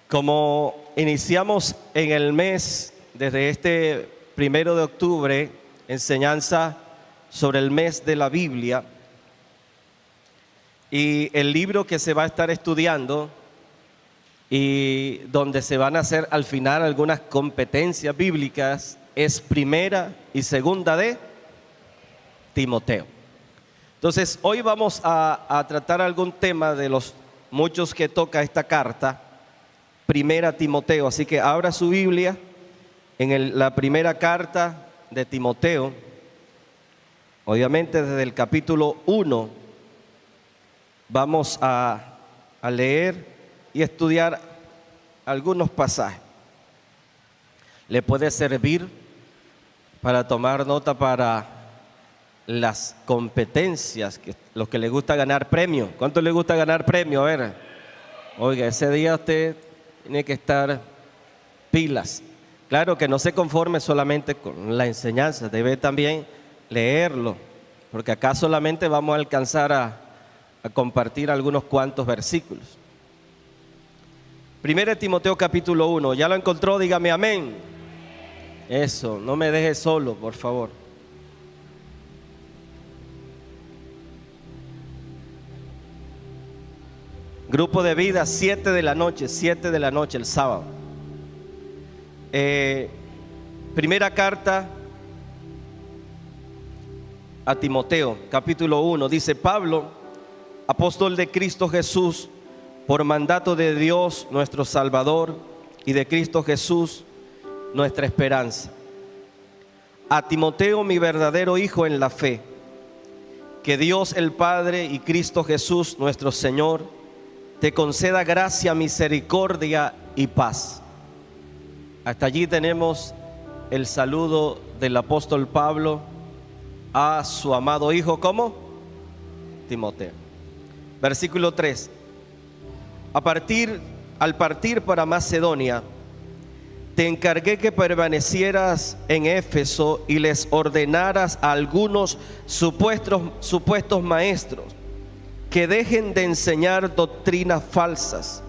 Como iniciamos en el mes, desde este 1 de octubre, enseñanza sobre el mes de la Biblia, y el libro que se va a estar estudiando y donde se van a hacer al final algunas competencias bíblicas es Primera y Segunda de Timoteo. Entonces, hoy vamos a tratar algún tema de los muchos que toca esta carta, Primera Timoteo. Así que abra su Biblia en la primera carta de Timoteo, obviamente desde el capítulo 1, vamos a leer y estudiar algunos pasajes. Le puede servir para tomar nota para las competencias, los que les gusta ganar premio. ¿Cuánto le gusta ganar premio? A ver, oiga, ese día usted tiene que estar pilas. Claro que no se conforme solamente con la enseñanza, debe también leerlo, porque acá solamente vamos a alcanzar a compartir algunos cuantos versículos. 1 Timoteo capítulo 1, ¿ya lo encontró? Dígame amén. Eso, no me deje solo, por favor. Grupo de vida, 7 de la noche el sábado. Primera carta a Timoteo, capítulo 1, dice: Pablo, apóstol de Cristo Jesús, por mandato de Dios nuestro Salvador y de Cristo Jesús nuestra esperanza. A Timoteo, mi verdadero hijo en la fe, que Dios el Padre y Cristo Jesús nuestro Señor te conceda gracia, misericordia y paz. Hasta allí tenemos el saludo del apóstol Pablo a su amado hijo, ¿cómo? Timoteo. Versículo 3. Al partir para Macedonia, te encargué que permanecieras en Éfeso y les ordenaras a algunos supuestos maestros que dejen de enseñar doctrinas falsas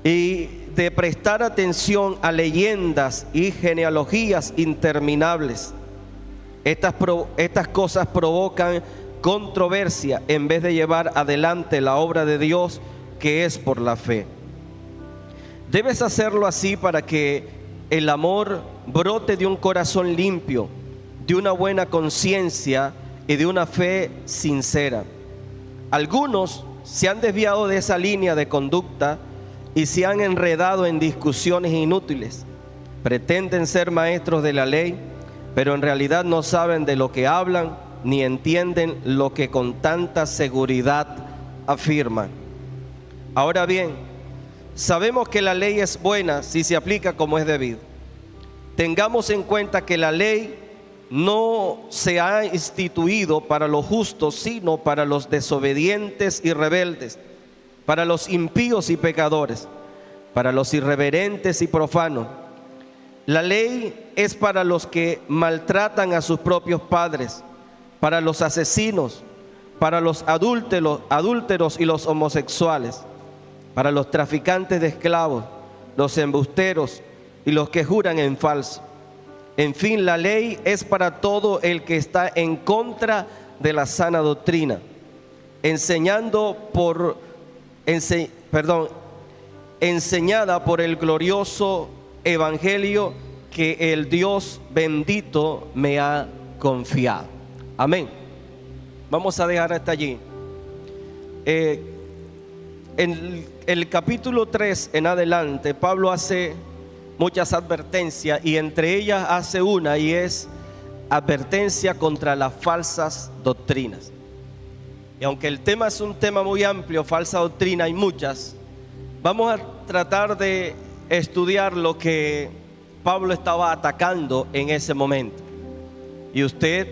y de prestar atención a leyendas y genealogías interminables. Estas cosas provocan controversia en vez de llevar adelante la obra de Dios, que es por la fe. Debes hacerlo así para que el amor brote de un corazón limpio, de una buena conciencia y de una fe sincera. Algunos se han desviado de esa línea de conducta y se han enredado en discusiones inútiles. Pretenden ser maestros de la ley, pero en realidad no saben de lo que hablan ni entienden lo que con tanta seguridad afirman. Ahora bien, sabemos que la ley es buena si se aplica como es debido. Tengamos en cuenta que la ley no se ha instituido para los justos, sino para los desobedientes y rebeldes, para los impíos y pecadores, para los irreverentes y profanos. La ley es para los que maltratan a sus propios padres, para los asesinos, para los adúlteros y los homosexuales, para los traficantes de esclavos, los embusteros y los que juran en falso. En fin, la ley es para todo el que está en contra de la sana doctrina, enseñada por el glorioso evangelio que el Dios bendito me ha confiado. Amén. Vamos a dejar hasta allí. En el capítulo 3 en adelante, Pablo hace muchas advertencias y entre ellas hace una, y es advertencia contra las falsas doctrinas. Y aunque el tema es un tema muy amplio, falsa doctrina hay muchas, vamos a tratar de estudiar lo que Pablo estaba atacando en ese momento. Y usted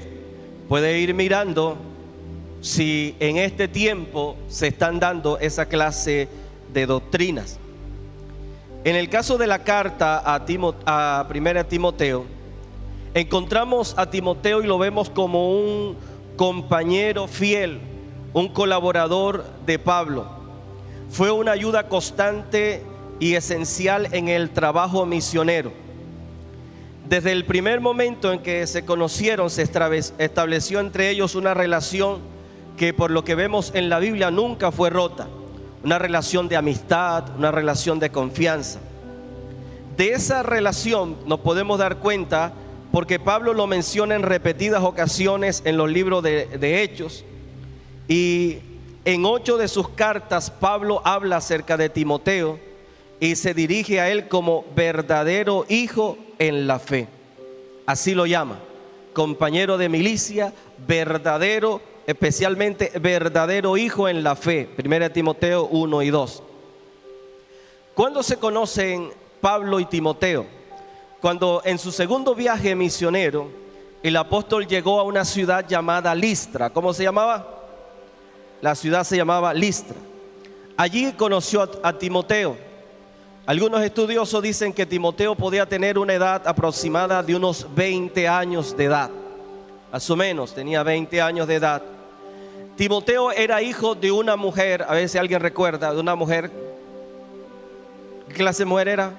puede ir mirando si en este tiempo se están dando esa clase de doctrinas. En el caso de la carta a 1 Timoteo, encontramos a Timoteo y lo vemos como un compañero fiel, un colaborador de Pablo. Fue una ayuda constante y esencial en el trabajo misionero. Desde el primer momento en que se conocieron, se estableció entre ellos una relación que, por lo que vemos en la Biblia, nunca fue rota. Una relación de amistad, una relación de confianza. De esa relación nos podemos dar cuenta porque Pablo lo menciona en repetidas ocasiones en los libros de Hechos, y en 8 de sus cartas Pablo habla acerca de Timoteo y se dirige a él como verdadero hijo en la fe. Así lo llama: compañero de milicia, verdadero, especialmente verdadero hijo en la fe. 1 Timoteo 1 y 2. ¿Cuándo se conocen Pablo y Timoteo? Cuando en su segundo viaje misionero el apóstol llegó a una ciudad llamada Listra. ¿Cómo se llamaba? La ciudad se llamaba Listra. Allí conoció a Timoteo. Algunos estudiosos dicen que Timoteo podía tener una edad aproximada de unos 20 años de edad. Más o menos, tenía 20 años de edad. Timoteo era hijo de una mujer, a ver si alguien recuerda, de una mujer. ¿Qué clase de mujer era?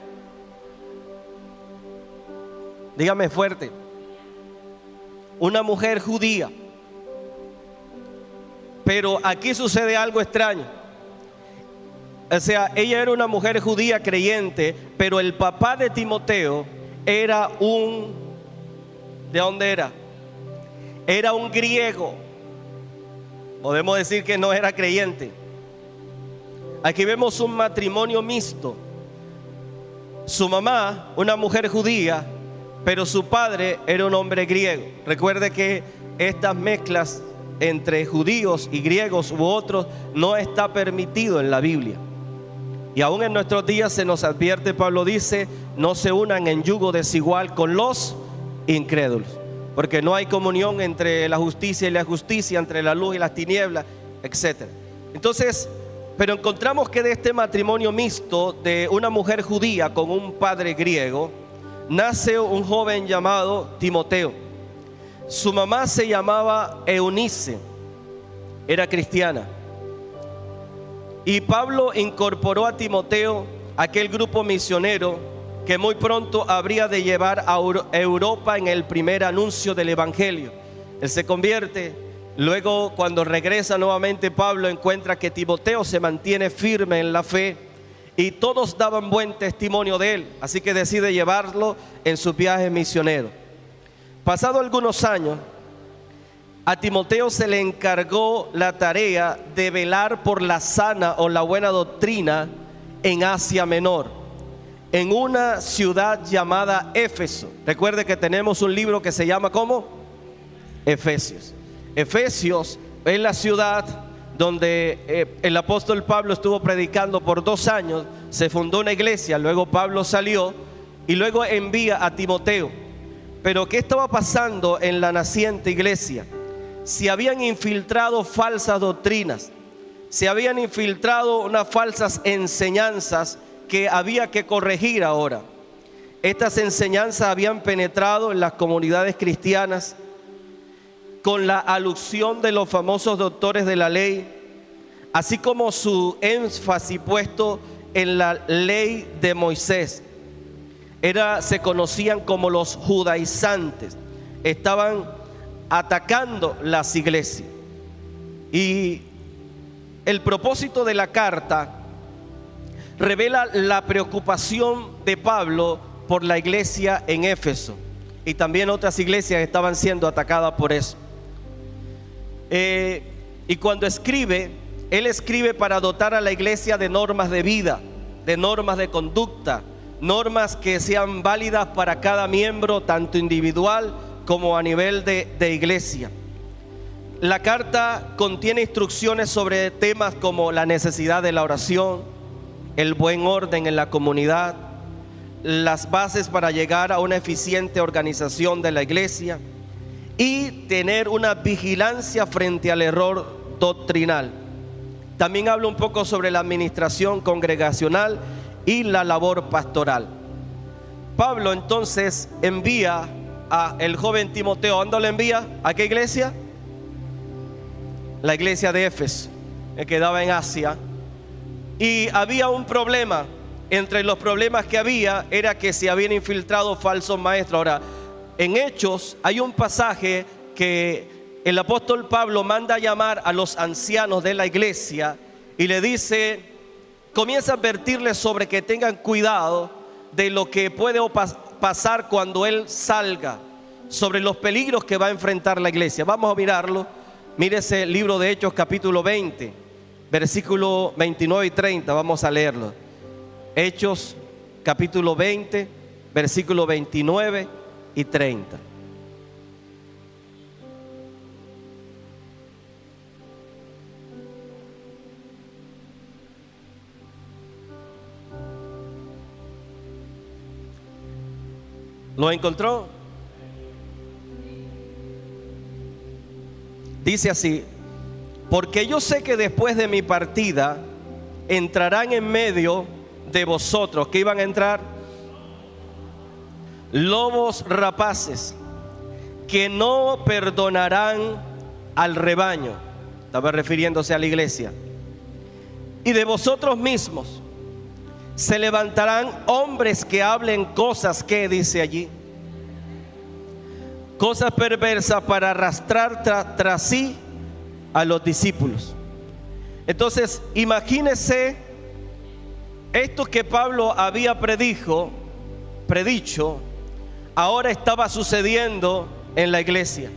Dígame fuerte. Una mujer judía. Pero aquí sucede algo extraño. O sea, ella era una mujer judía creyente, pero el papá de Timoteo era ¿de dónde era? Era un griego. Podemos decir que no era creyente. Aquí vemos un matrimonio mixto. Su mamá, una mujer judía, pero su padre era un hombre griego. Recuerde que estas mezclas entre judíos y griegos u otros no está permitido en la Biblia. Y aún en nuestros días se nos advierte, Pablo dice, no se unan en yugo desigual con los incrédulos, porque no hay comunión entre la justicia y la justicia, entre la luz y las tinieblas, etc. Entonces, pero encontramos que de este matrimonio mixto de una mujer judía con un padre griego, nace un joven llamado Timoteo. Su mamá se llamaba Eunice, era cristiana. Y Pablo incorporó a Timoteo a aquel grupo misionero que muy pronto habría de llevar a Europa en el primer anuncio del Evangelio. Él se convierte. Luego, cuando regresa nuevamente, Pablo encuentra que Timoteo se mantiene firme en la fe y todos daban buen testimonio de él. Así que decide llevarlo en sus viajes misioneros. Pasado algunos años, a Timoteo se le encargó la tarea de velar por la sana o la buena doctrina en Asia Menor, en una ciudad llamada Éfeso. Recuerde que tenemos un libro que se llama ¿cómo? Efesios. Efesios es la ciudad donde el apóstol Pablo estuvo predicando por 2 años. Se fundó una iglesia, luego Pablo salió y luego envía a Timoteo. Pero ¿qué estaba pasando en la naciente iglesia? Se habían infiltrado falsas doctrinas, se habían infiltrado unas falsas enseñanzas que había que corregir ahora. Estas enseñanzas habían penetrado en las comunidades cristianas con la alusión de los famosos doctores de la ley, así como su énfasis puesto en la ley de Moisés. Se conocían como los judaizantes. Estaban atacando las iglesias. Y el propósito de la carta revela la preocupación de Pablo por la iglesia en Éfeso, y también otras iglesias estaban siendo atacadas por eso. Y cuando escribe, él escribe para dotar a la iglesia de normas de vida, de normas de conducta, normas que sean válidas para cada miembro, tanto individual como a nivel de iglesia. La carta contiene instrucciones sobre temas como la necesidad de la oración, el buen orden en la comunidad, las bases para llegar a una eficiente organización de la iglesia y tener una vigilancia frente al error doctrinal. También habla un poco sobre la administración congregacional y la labor pastoral. Pablo entonces envía a el joven Timoteo. ¿A dónde lo envía? ¿A qué iglesia? La iglesia de Éfeso, que quedaba en Asia. Y había un problema. entre los problemas que había era que se habían infiltrado falsos maestros. Ahora, en Hechos hay un pasaje que el apóstol Pablo manda a llamar a los ancianos de la iglesia y le dice, comienza a advertirles sobre que tengan cuidado de lo que puede pasar cuando él salga, sobre los peligros que va a enfrentar la iglesia. Vamos a mirarlo. Mírese el libro de Hechos capítulo 20, versículo 29 y 30, vamos a leerlo. Hechos capítulo 20, versículo 29 y 30. ¿Lo encontró? Dice así: porque yo sé que después de mi partida entrarán en medio de vosotros. ¿Qué iban a entrar? Lobos rapaces que no perdonarán al rebaño. Estaba refiriéndose a la iglesia. Y de vosotros mismos se levantarán hombres que hablen cosas que, dice allí, cosas perversas para arrastrar tras sí a los discípulos. Entonces, imagínese esto que Pablo había predicho, ahora estaba sucediendo en la iglesia.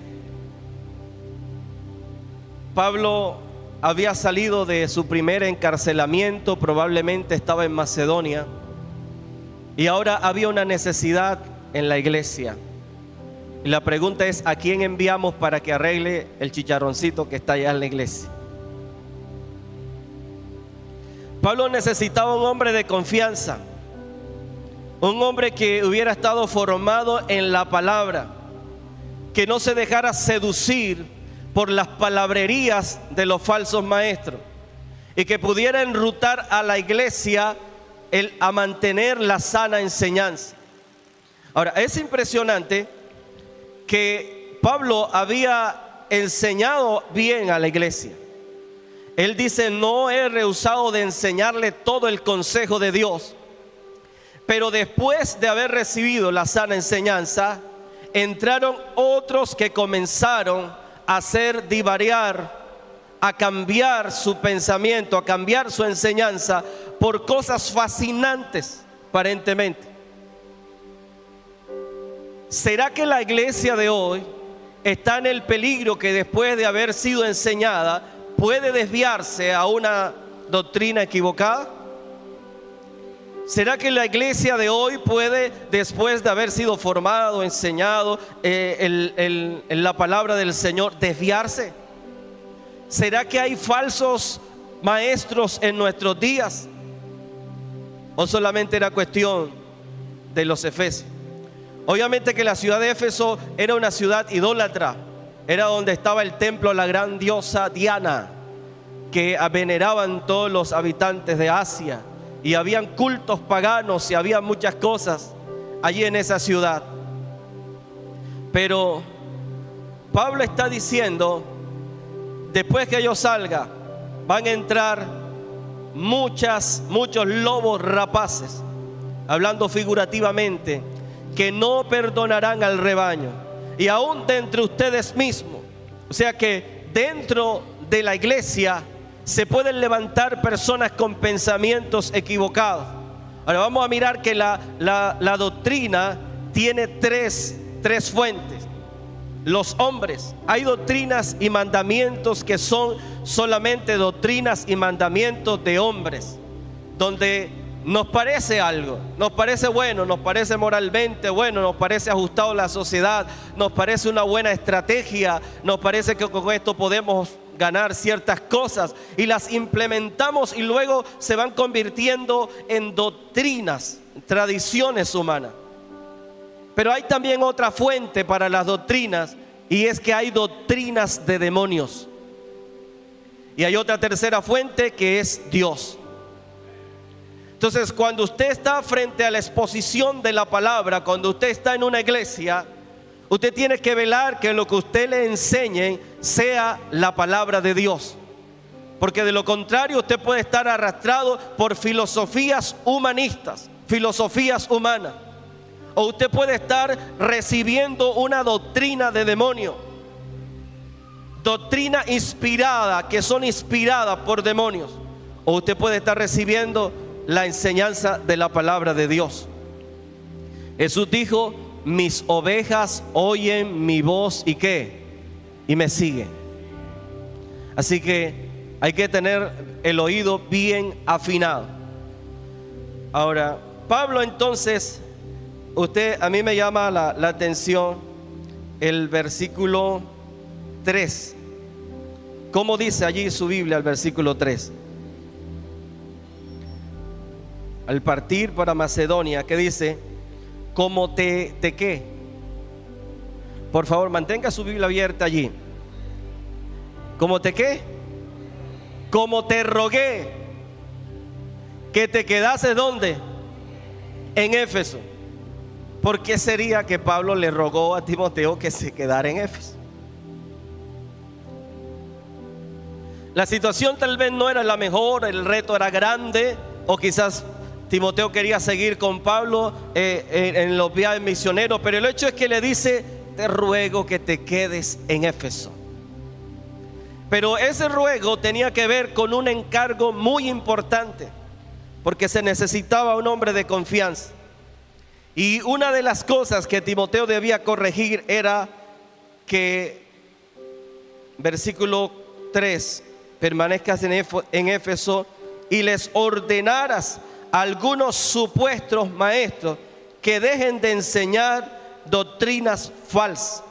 Pablo había salido de su primer encarcelamiento, probablemente estaba en Macedonia, y ahora había una necesidad en la iglesia. Y la pregunta es, ¿a quién enviamos para que arregle el chicharroncito que está allá en la iglesia? Pablo necesitaba un hombre de confianza, un hombre que hubiera estado formado en la palabra, que no se dejara seducir por las palabrerías de los falsos maestros y que pudiera enrutar a la iglesia a mantener la sana enseñanza. Ahora, es impresionante que Pablo había enseñado bien a la iglesia. Él dice, no he rehusado de enseñarle todo el consejo de Dios. Pero después de haber recibido la sana enseñanza, entraron otros que comenzaron a hacer divariar, a cambiar su pensamiento, a cambiar su enseñanza por cosas fascinantes, aparentemente. ¿Será que la iglesia de hoy está en el peligro que después de haber sido enseñada puede desviarse a una doctrina equivocada? ¿Será que la iglesia de hoy puede, después de haber sido formado, enseñado en la palabra del Señor, desviarse? ¿Será que hay falsos maestros en nuestros días? ¿O solamente era cuestión de los efesios? Obviamente que la ciudad de Éfeso era una ciudad idólatra. Era donde estaba el templo, la gran diosa Diana, que veneraban todos los habitantes de Asia. Y habían cultos paganos y había muchas cosas allí en esa ciudad. Pero Pablo está diciendo, después que yo salga, van a entrar muchos lobos rapaces, hablando figurativamente, que no perdonarán al rebaño. Y aún de entre ustedes mismos, o sea que dentro de la iglesia se pueden levantar personas con pensamientos equivocados. Ahora vamos a mirar que la doctrina tiene tres fuentes. Los hombres, hay doctrinas y mandamientos que son solamente doctrinas y mandamientos de hombres, donde nos parece algo, nos parece bueno, nos parece moralmente bueno, nos parece ajustado a la sociedad, nos parece una buena estrategia, nos parece que con esto podemos ganar ciertas cosas y las implementamos y luego se van convirtiendo en doctrinas, tradiciones humanas. Pero hay también otra fuente para las doctrinas, y es que hay doctrinas de demonios. Y hay otra tercera fuente que es Dios. Entonces, cuando usted está frente a la exposición de la palabra, cuando usted está en una iglesia, usted tiene que velar que lo que usted le enseñe sea la palabra de Dios. Porque de lo contrario usted puede estar arrastrado por filosofías humanistas, filosofías humanas. O usted puede estar recibiendo una doctrina de demonio, doctrina inspirada, que son inspiradas por demonios. O usted puede estar recibiendo la enseñanza de la palabra de Dios. Jesús dijo: mis ovejas oyen mi voz y ¿qué? Y me siguen. Así que hay que tener el oído bien afinado. Ahora, Pablo entonces, a mí me llama la atención el versículo 3. ¿Cómo dice allí su Biblia el versículo 3? Al partir para Macedonia, ¿qué dice? ¿Cómo te qué? Por favor, mantenga su Biblia abierta allí. ¿Cómo te qué? Como te rogué que te quedases ¿dónde? En Éfeso. ¿Por qué sería que Pablo le rogó a Timoteo que se quedara en Éfeso? La situación tal vez no era la mejor, el reto era grande, o quizás Timoteo quería seguir con Pablo en los viajes misioneros, pero el hecho es que le dice: te ruego que te quedes en Éfeso. Pero ese ruego tenía que ver con un encargo muy importante, porque se necesitaba un hombre de confianza. Y una de las cosas que Timoteo debía corregir era que, versículo 3, permanezcas en Éfeso y les ordenaras a algunos supuestos maestros que dejen de enseñar doctrinas falsas.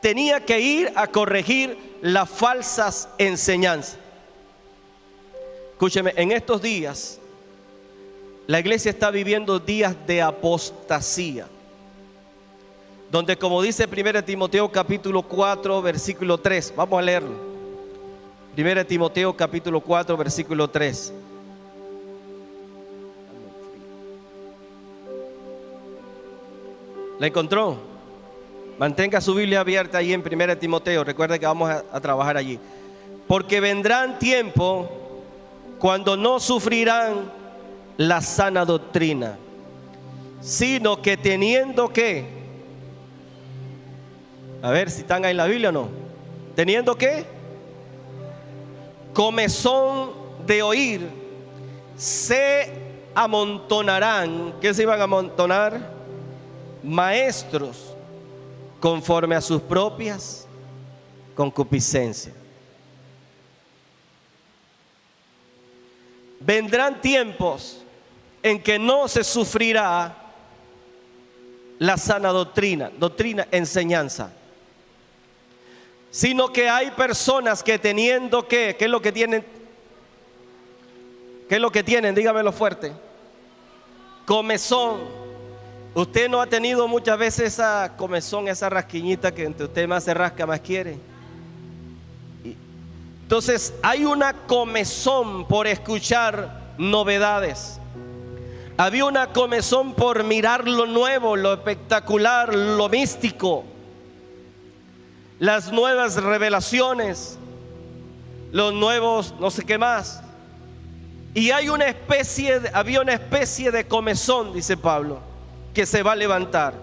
Tenía que ir a corregir las falsas enseñanzas. Escúcheme, en estos días la iglesia está viviendo días de apostasía, donde, como dice 1 Timoteo capítulo 4 versículo 3, vamos a leerlo. 1 Timoteo capítulo 4 versículo 3. ¿La encontró? Mantenga su Biblia abierta ahí en 1 Timoteo. Recuerde que vamos a trabajar allí. Porque vendrán tiempos cuando no sufrirán la sana doctrina, sino que teniendo que, a ver si están ahí en la Biblia o no, teniendo que comezón de oír, se amontonarán. ¿Qué se iban a amontonar? Maestros conforme a sus propias concupiscencias. Vendrán tiempos en que no se sufrirá la sana doctrina, enseñanza, sino que hay personas que teniendo que, ¿qué es lo que tienen? ¿Qué es lo que tienen? Dígamelo fuerte. Comezón. Usted no ha tenido muchas veces esa comezón, esa rasquiñita que entre usted más se rasca, más quiere. Entonces hay una comezón por escuchar novedades. Había una comezón por mirar lo nuevo, lo espectacular, lo místico, las nuevas revelaciones, los nuevos no sé qué más. Y había una especie de comezón, dice Pablo, que se va a levantar.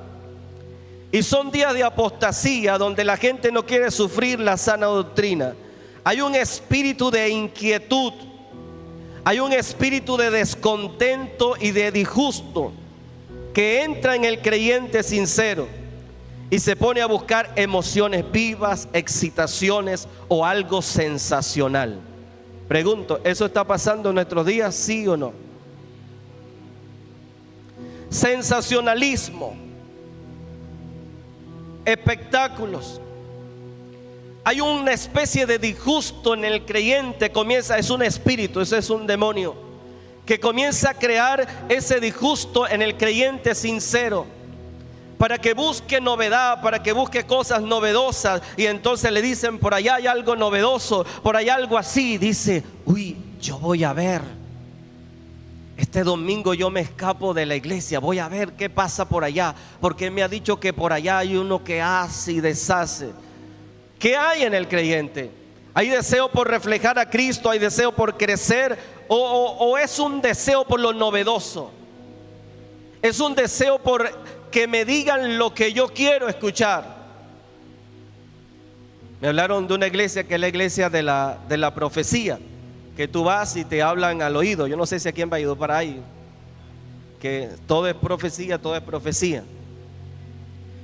Y son días de apostasía donde la gente no quiere sufrir la sana doctrina. Hay un espíritu de inquietud, hay un espíritu de descontento y de disgusto que entra en el creyente sincero y se pone a buscar emociones vivas, excitaciones o algo sensacional. Pregunto, ¿eso está pasando en nuestros días, sí o no? Sensacionalismo, espectáculos. Hay una especie de disgusto en el creyente, es un espíritu, ese es un demonio que comienza a crear ese disgusto en el creyente sincero, para que busque novedad, para que busque cosas novedosas. Y entonces le dicen: por allá hay algo novedoso, por allá algo así. Dice: uy, yo voy a ver, este domingo yo me escapo de la iglesia, voy a ver qué pasa por allá, porque me ha dicho que por allá hay uno que hace y deshace. ¿Qué hay en el creyente? ¿Hay deseo por reflejar a Cristo? ¿Hay deseo por crecer? ¿O es un deseo por lo novedoso? ¿Es un deseo por que me digan lo que yo quiero escuchar? Me hablaron de una iglesia que es la iglesia de la profecía, que tú vas y te hablan al oído. Yo no sé si a quién va a ir para ahí, que todo es profecía, todo es profecía.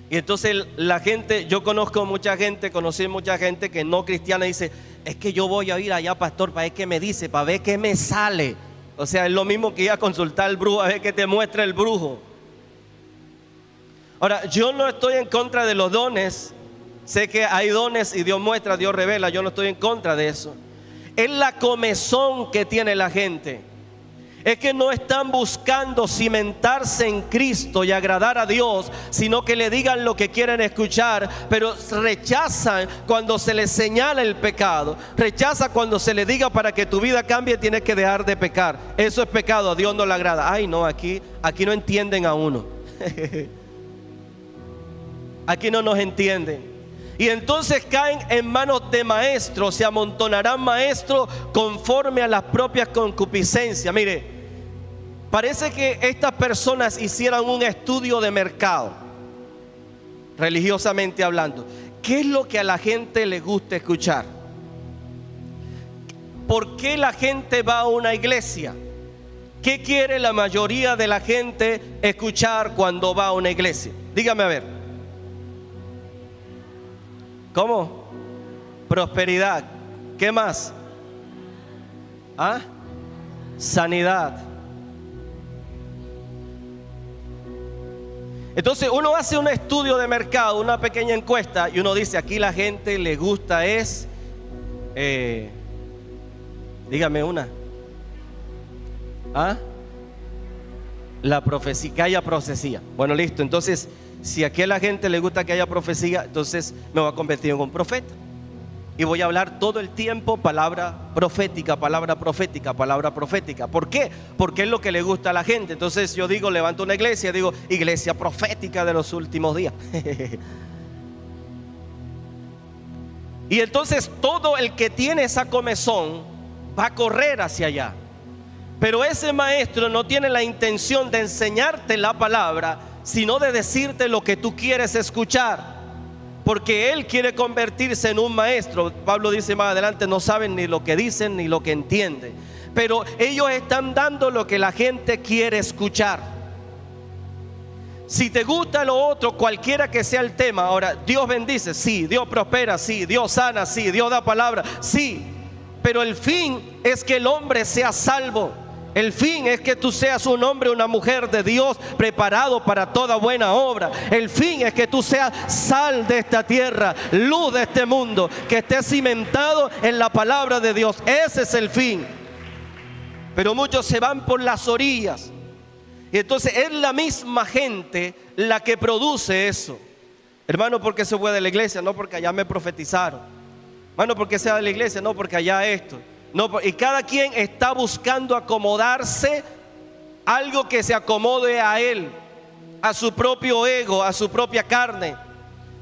Y entonces la gente, yo conocí mucha gente que no cristiana, dice: es que yo voy a ir allá, pastor, para ver qué me dice, para ver qué me sale. O sea, es lo mismo que ir a consultar al brujo, a ver qué te muestra el brujo. Ahora, yo no estoy en contra de los dones. Sé que hay dones y Dios muestra, Dios revela. Yo no estoy en contra de eso. Es la comezón que tiene la gente. Es que no están buscando cimentarse en Cristo y agradar a Dios, sino que le digan lo que quieren escuchar, pero rechazan cuando se les señala el pecado. Rechaza cuando se le diga: para que tu vida cambie tienes que dejar de pecar. Eso es pecado, a Dios no le agrada. Ay no, aquí no entienden a uno. Aquí no nos entienden. Y entonces caen en manos de maestros, se amontonarán maestros conforme a las propias concupiscencias. Mire, parece que estas personas hicieran un estudio de mercado, religiosamente hablando. ¿Qué es lo que a la gente le gusta escuchar? ¿Por qué la gente va a una iglesia? ¿Qué quiere la mayoría de la gente escuchar cuando va a una iglesia? Dígame a ver. ¿Cómo? Prosperidad. ¿Qué más? ¿Ah? Sanidad. Entonces uno hace un estudio de mercado, una pequeña encuesta, y uno dice: aquí la gente le gusta es, dígame una. ¿Ah? La profecía, que haya profecía. Bueno, listo. Entonces, si aquí a la gente le gusta que haya profecía, entonces me voy a convertir en un profeta. Y voy a hablar todo el tiempo palabra profética, palabra profética, palabra profética. ¿Por qué? Porque es lo que le gusta a la gente. Entonces yo digo, levanto una iglesia, digo: iglesia profética de los últimos días. Y entonces todo el que tiene esa comezón va a correr hacia allá. Pero ese maestro no tiene la intención de enseñarte la palabra, sino de decirte lo que tú quieres escuchar. Porque él quiere convertirse en un maestro. Pablo dice más adelante: no saben ni lo que dicen ni lo que entienden. Pero ellos están dando lo que la gente quiere escuchar. Si te gusta lo otro, cualquiera que sea el tema. Ahora, Dios bendice, sí. Dios prospera, sí. Dios sana, sí. Dios da palabra, sí. Pero el fin es que el hombre sea salvo. El fin es que tú seas un hombre o una mujer de Dios preparado para toda buena obra. El fin es que tú seas sal de esta tierra, luz de este mundo, que estés cimentado en la palabra de Dios. Ese es el fin. Pero muchos se van por las orillas. Y entonces es la misma gente la que produce eso. Hermano, ¿por qué se fue de la iglesia? No, porque allá me profetizaron. Hermano, ¿por qué se va de la iglesia? No, porque allá esto. No, y cada quien está buscando acomodarse, algo que se acomode a él, a su propio ego, a su propia carne.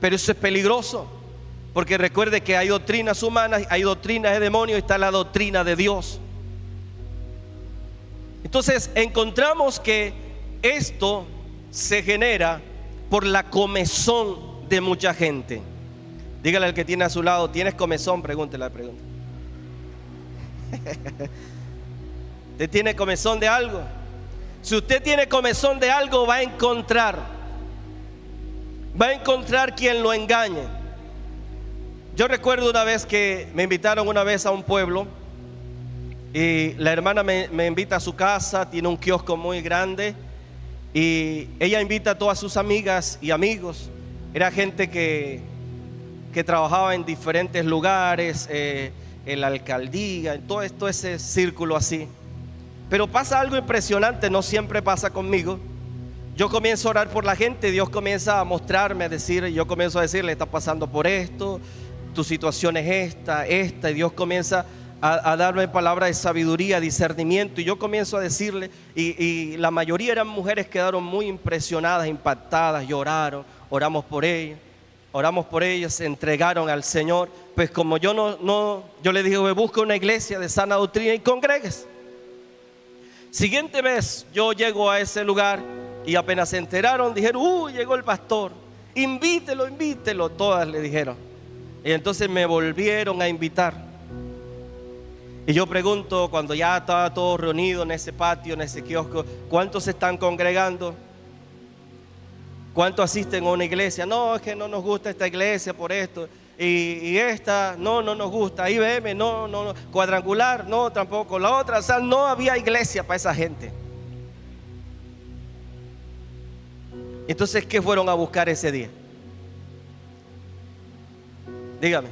Pero eso es peligroso, porque recuerde que hay doctrinas humanas, hay doctrinas de demonios y está la doctrina de Dios. Entonces encontramos que esto se genera por la comezón de mucha gente. Dígale al que tiene a su lado: ¿tienes comezón? Pregúntele la pregunta. ¿Usted tiene comezón de algo? Si usted tiene comezón de algo, va a encontrar quien lo engañe. Yo recuerdo una vez que me invitaron una vez a un pueblo, y la hermana me invita a su casa. Tiene un kiosco muy grande y ella invita a todas sus amigas y amigos. Era gente que trabajaba en diferentes lugares, en la alcaldía, en todo ese círculo así. Pero pasa algo impresionante, no siempre pasa conmigo. Yo comienzo a orar por la gente, Dios comienza a mostrarme, yo comienzo a decirle: está pasando por esto, tu situación es esta, y Dios comienza a darme palabras de sabiduría, discernimiento, y yo comienzo a decirle, y la mayoría eran mujeres, quedaron muy impresionadas, impactadas, lloraron, oramos por ellas. oramos por ellos, se entregaron al Señor. Pues como yo le dije, busca una iglesia de sana doctrina y congregues. Siguiente vez yo llego a ese lugar y apenas se enteraron, dijeron, llegó el pastor, invítelo, todas le dijeron. Y entonces me volvieron a invitar. Y yo pregunto, cuando ya estaba todo reunido en ese patio, en ese kiosco, ¿cuántos se están congregando? ¿Cuántos asisten a una iglesia? No, es que no nos gusta esta iglesia por esto. Y esta, no nos gusta. IBM, no. Cuadrangular, no, tampoco. La otra, o sea, no había iglesia para esa gente. Entonces, ¿qué fueron a buscar ese día? Dígame.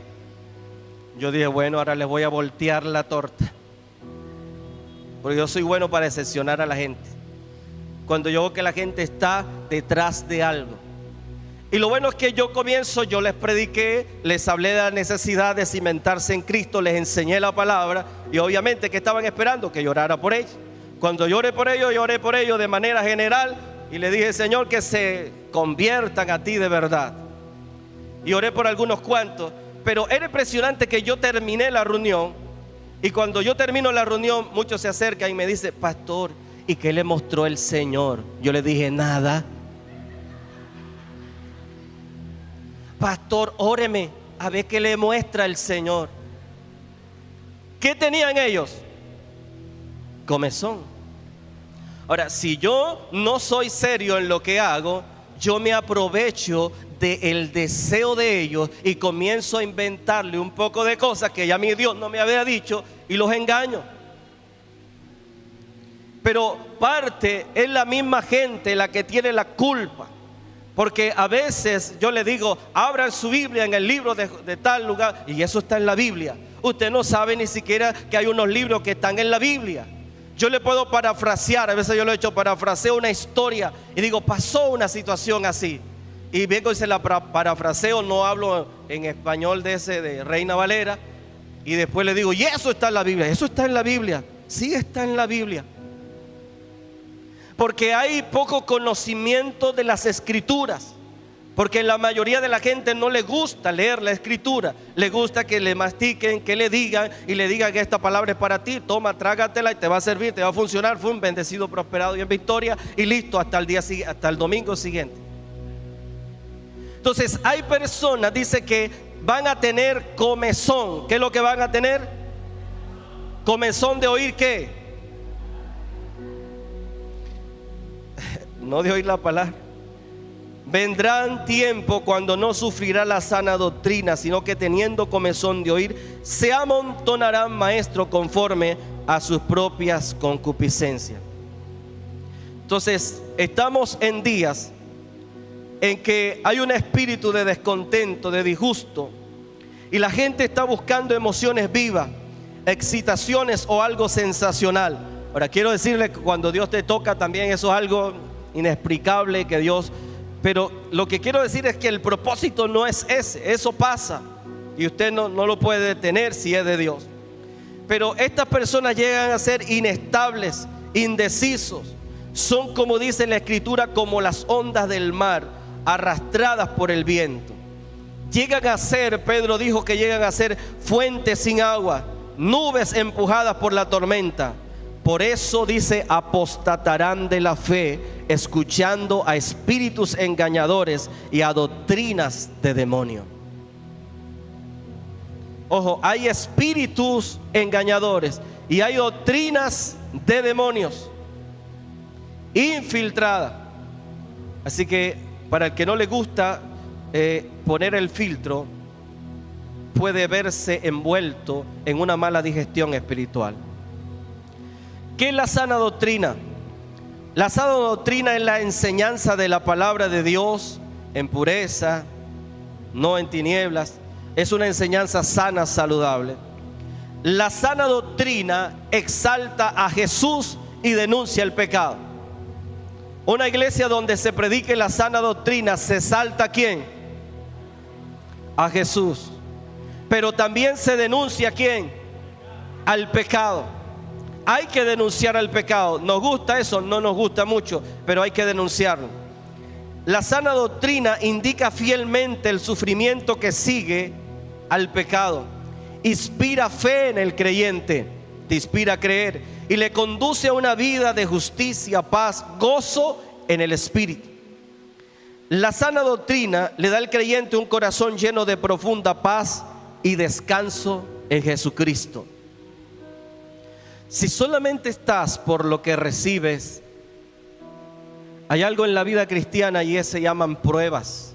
Yo dije, bueno, ahora les voy a voltear la torta. Porque yo soy bueno para decepcionar a la gente. Cuando yo veo que la gente está detrás de algo. Y lo bueno es que yo les prediqué, les hablé de la necesidad de cimentarse en Cristo, les enseñé la palabra. Y obviamente, ¿qué estaban esperando? Que llorara por ellos. Cuando lloré por ellos de manera general. Y le dije, Señor, que se conviertan a ti de verdad. Y oré por algunos cuantos. Pero era impresionante que yo terminé la reunión. Y cuando yo termino la reunión, muchos se acercan y me dicen, pastor, ¿y qué le mostró el Señor? Yo le dije, nada. Pastor, óreme a ver qué le muestra el Señor. ¿Qué tenían ellos? Comezón. Ahora, si yo no soy serio en lo que hago, yo me aprovecho del deseo de ellos y comienzo a inventarle un poco de cosas que ya mi Dios no me había dicho y los engaño. Pero parte es la misma gente la que tiene la culpa. Porque a veces yo le digo, abran su Biblia en el libro de tal lugar, y eso está en la Biblia. Usted no sabe ni siquiera que hay unos libros que están en la Biblia. Yo le puedo parafrasear, a veces yo lo he hecho, parafraseo una historia y digo, pasó una situación así. Y vengo y se la parafraseo, no hablo en español de Reina Valera. Y después le digo, y eso está en la Biblia. Eso está en la Biblia. Sí está en la Biblia. Porque hay poco conocimiento de las escrituras. Porque la mayoría de la gente no le gusta leer la escritura. Le gusta que le mastiquen, que le digan y le digan que esta palabra es para ti. Toma, trágatela y te va a servir, te va a funcionar. Fue un bendecido, prosperado y en victoria. Y listo, hasta el domingo siguiente. Entonces hay personas, dice que van a tener comezón. ¿Qué es lo que van a tener? Comezón de oír ¿qué? No de oír la palabra. Vendrán tiempo cuando no sufrirá la sana doctrina, sino que teniendo comezón de oír, se amontonarán maestros conforme a sus propias concupiscencias. Entonces, estamos en días en que hay un espíritu de descontento, de disgusto, y la gente está buscando emociones vivas, excitaciones o algo sensacional. Ahora quiero decirle que cuando Dios te toca también eso es algo inexplicable que Dios... Pero lo que quiero decir es que el propósito no es ese, eso pasa y usted no lo puede detener si es de Dios. Pero estas personas llegan a ser inestables, indecisos, son, como dice la Escritura, como las ondas del mar, arrastradas por el viento. Llegan a ser, Pedro dijo que llegan a ser fuentes sin agua, nubes empujadas por la tormenta. Por eso dice, apostatarán de la fe, escuchando a espíritus engañadores y a doctrinas de demonio. Ojo, hay espíritus engañadores y hay doctrinas de demonios infiltradas. Así que para el que no le gusta poner el filtro, puede verse envuelto en una mala digestión espiritual. ¿Qué es la sana doctrina? La sana doctrina es la enseñanza de la palabra de Dios en pureza, no en tinieblas. Es una enseñanza sana, saludable. La sana doctrina exalta a Jesús y denuncia el pecado. Una iglesia donde se predique la sana doctrina, se exalta ¿a quién? A Jesús. Pero también se denuncia ¿a quién? Al pecado. Hay que denunciar al pecado. ¿Nos gusta eso? No nos gusta mucho, pero hay que denunciarlo. La sana doctrina indica fielmente el sufrimiento que sigue al pecado. Inspira fe en el creyente, te inspira a creer y le conduce a una vida de justicia, paz, gozo en el espíritu. La sana doctrina le da al creyente un corazón lleno de profunda paz y descanso en Jesucristo. Si solamente estás por lo que recibes, hay algo en la vida cristiana y se llaman pruebas,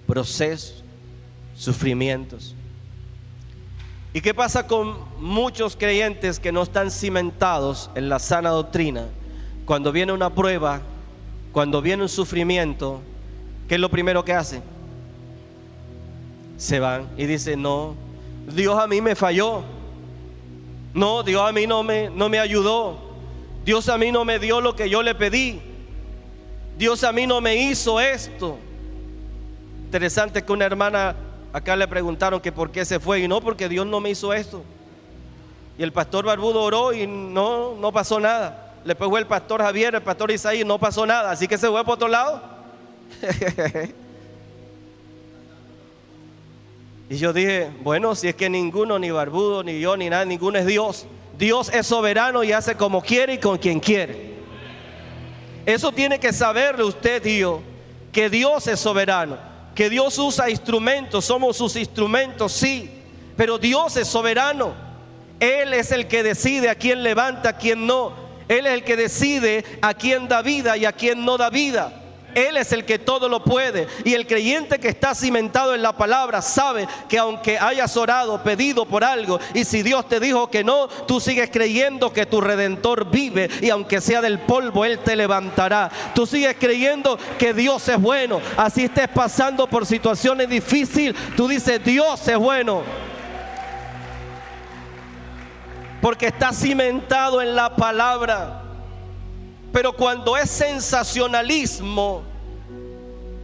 procesos, sufrimientos. ¿Y qué pasa con muchos creyentes que no están cimentados en la sana doctrina? Cuando viene una prueba, cuando viene un sufrimiento, ¿qué es lo primero que hacen? Se van y dicen: no, Dios a mí me falló. No, Dios a mí no me ayudó. Dios a mí no me dio lo que yo le pedí. Dios a mí no me hizo esto. Interesante que una hermana acá le preguntaron que por qué se fue, y no, porque Dios no me hizo esto. Y el pastor Barbudo oró y no pasó nada. Le pegó el pastor Javier, el pastor Isaí, no pasó nada. Así que se fue por otro lado. Y yo dije: bueno, si es que ninguno, ni Barbudo, ni yo, ni nada, ninguno es Dios. Dios es soberano y hace como quiere y con quien quiere. Eso tiene que saberlo usted y yo, que Dios es soberano, que Dios usa instrumentos, somos sus instrumentos, sí, pero Dios es soberano. Él es el que decide a quién levanta, a quién no. Él es el que decide a quién da vida y a quién no da vida. Él es el que todo lo puede. Y el creyente que está cimentado en la palabra sabe que aunque hayas orado, pedido por algo, y si Dios te dijo que no, tú sigues creyendo que tu Redentor vive, y aunque sea del polvo, Él te levantará. Tú sigues creyendo que Dios es bueno. Así estés pasando por situaciones difíciles, tú dices: Dios es bueno, porque está cimentado en la palabra. Pero cuando es sensacionalismo,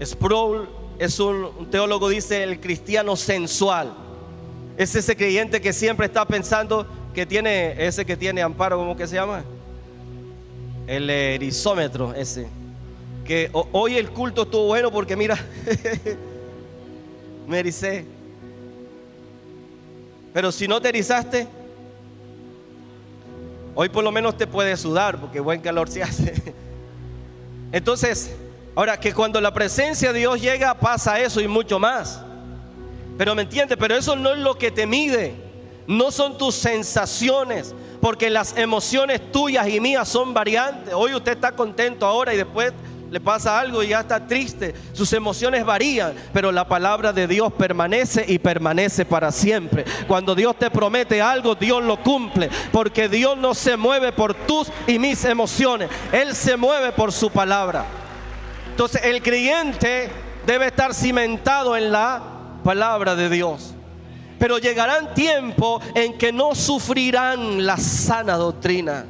Sproul es un teólogo, dice: el cristiano sensual. Es ese creyente que siempre está pensando que tiene, ese que tiene Amparo, ¿cómo que se llama? El erizómetro ese. Que hoy el culto estuvo bueno porque mira, me ericé. Pero si no te erizaste, hoy por lo menos te puedes sudar porque buen calor se hace. Entonces, ahora que cuando la presencia de Dios llega, pasa eso y mucho más. Pero me entiende, pero eso no es lo que te mide. No son tus sensaciones, porque las emociones tuyas y mías son variantes. Hoy usted está contento ahora y después le pasa algo y ya está triste. Sus emociones varían, pero la palabra de Dios permanece y permanece para siempre. Cuando Dios te promete algo, Dios lo cumple, porque Dios no se mueve por tus y mis emociones. Él se mueve por su palabra. Entonces el creyente debe estar cimentado en la palabra de Dios. Pero llegarán tiempos en que no sufrirán la sana doctrina,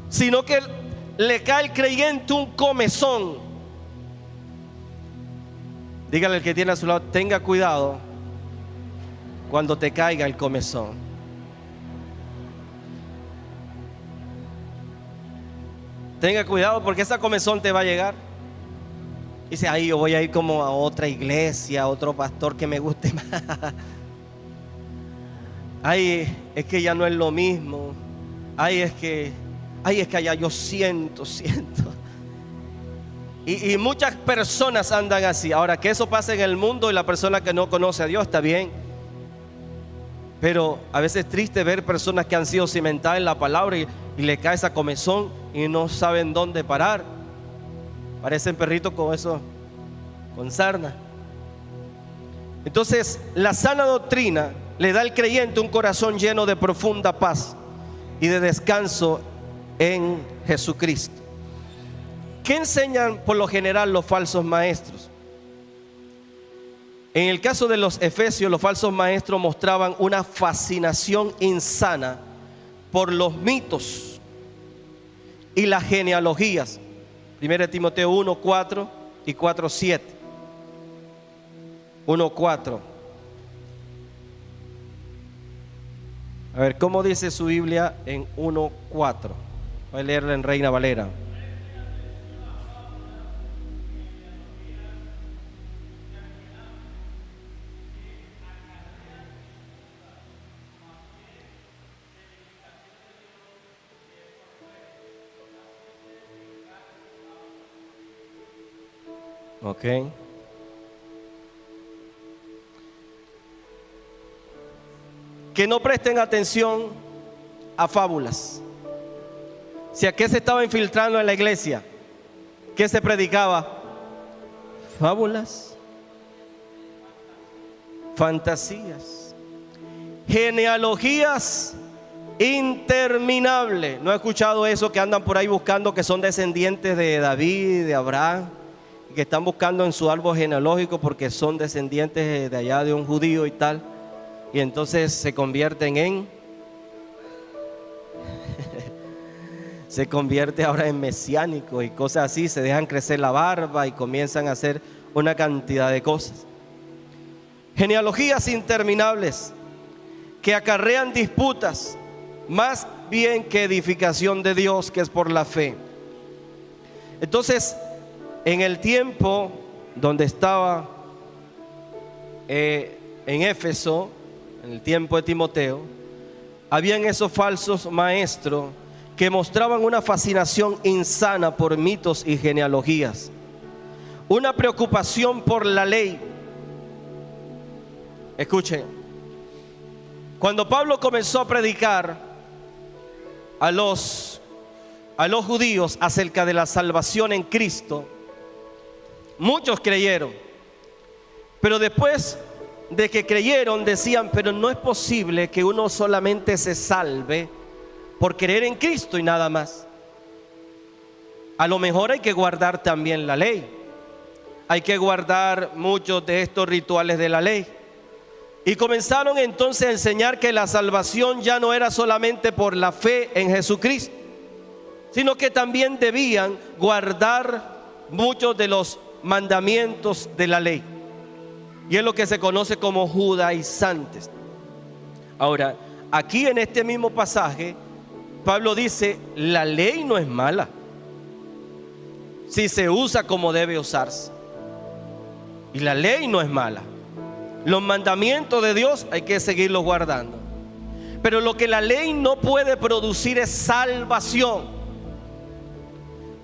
sino que le cae al creyente un comezón. Dígale al que tiene a su lado: tenga cuidado cuando te caiga el comezón. Tenga cuidado porque esa comezón te va a llegar. Dice: ay, yo voy a ir como a otra iglesia, a otro pastor que me guste más. Ay, es que ya no es lo mismo. Ay, es que allá yo siento. Y muchas personas andan así. Ahora, que eso pase en el mundo y la persona que no conoce a Dios, está bien. Pero a veces es triste ver personas que han sido cimentadas en la palabra y le cae esa comezón y no saben dónde parar. Parecen perritos con eso, con sarna. Entonces, la sana doctrina le da al creyente un corazón lleno de profunda paz y de descanso en Jesucristo. ¿Qué enseñan por lo general los falsos maestros? En el caso de los efesios, los falsos maestros mostraban una fascinación insana por los mitos y las genealogías. 1 Timoteo 1:4 y 4:7. 1:4. A ver, ¿cómo dice su Biblia en 1:4? Voy a leerla en Reina Valera. Ok. Que no presten atención a fábulas. Si a qué se estaba infiltrando en la iglesia, ¿qué se predicaba? Fábulas, fantasías, genealogías interminables. ¿No he escuchado eso que andan por ahí buscando que son descendientes de David, de Abraham, que están buscando en su árbol genealógico porque son descendientes de allá de un judío y tal? Y entonces se convierten se convierte ahora en mesiánicos y cosas así, se dejan crecer la barba y comienzan a hacer una cantidad de cosas. Genealogías interminables que acarrean disputas, más bien que edificación de Dios, que es por la fe. Entonces, en el tiempo donde estaba en Éfeso, en el tiempo de Timoteo, habían esos falsos maestros que mostraban una fascinación insana por mitos y genealogías, una preocupación por la ley. Escuchen, cuando Pablo comenzó a predicar a los judíos acerca de la salvación en Cristo, muchos creyeron, pero después de que creyeron decían, pero no es posible que uno solamente se salve por creer en Cristo y nada más. A lo mejor hay que guardar también la ley, hay que guardar muchos de estos rituales de la ley. Y comenzaron entonces a enseñar que la salvación ya no era solamente por la fe en Jesucristo, sino que también debían guardar muchos de los mandamientos de la ley. Y es lo que se conoce como judaizantes. Ahora, aquí en este mismo pasaje, Pablo dice, la ley no es mala si se usa como debe usarse. Y la ley no es mala. Los mandamientos de Dios hay que seguirlos guardando. Pero lo que la ley no puede producir es salvación.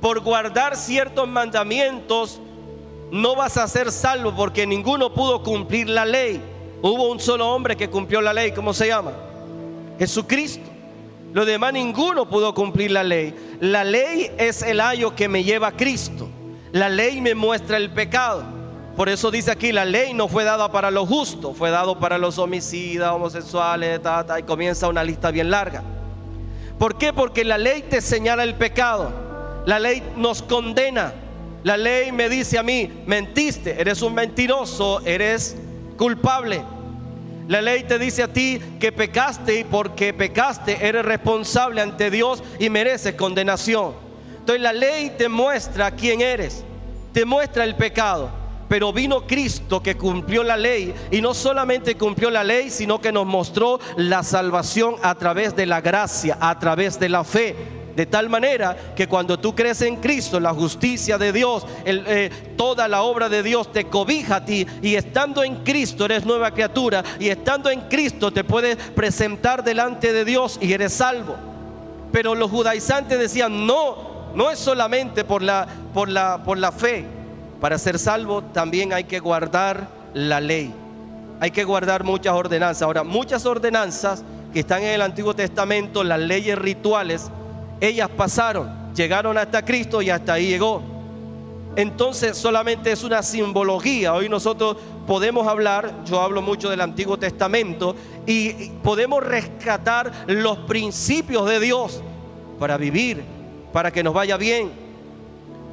Por guardar ciertos mandamientos no vas a ser salvo, porque ninguno pudo cumplir la ley. Hubo un solo hombre que cumplió la ley. ¿Cómo se llama? Jesucristo. Los demás ninguno pudo cumplir la ley. La ley es el ayo que me lleva a Cristo. La ley me muestra el pecado. Por eso dice aquí, la ley no fue dada para los justos, fue dado para los homicidas, homosexuales, y comienza una lista bien larga. ¿Por qué? Porque la ley te señala el pecado. La ley nos condena. La ley me dice a mí, mentiste, eres un mentiroso, eres culpable. La ley te dice a ti que pecaste, y porque pecaste eres responsable ante Dios y mereces condenación. Entonces la ley te muestra quién eres, te muestra el pecado. Pero vino Cristo que cumplió la ley, y no solamente cumplió la ley, sino que nos mostró la salvación a través de la gracia, a través de la fe. De tal manera que cuando tú crees en Cristo, la justicia de Dios, toda la obra de Dios te cobija a ti, y estando en Cristo eres nueva criatura, y estando en Cristo te puedes presentar delante de Dios y eres salvo. Pero los judaizantes decían, no es solamente por la fe. Para ser salvo también hay que guardar la ley, hay que guardar muchas ordenanzas. Ahora, muchas ordenanzas que están en el Antiguo Testamento, las leyes rituales, ellas pasaron, llegaron hasta Cristo y hasta ahí llegó. Entonces solamente es una simbología. Hoy nosotros podemos hablar, yo hablo mucho del Antiguo Testamento, y podemos rescatar los principios de Dios para vivir, para que nos vaya bien.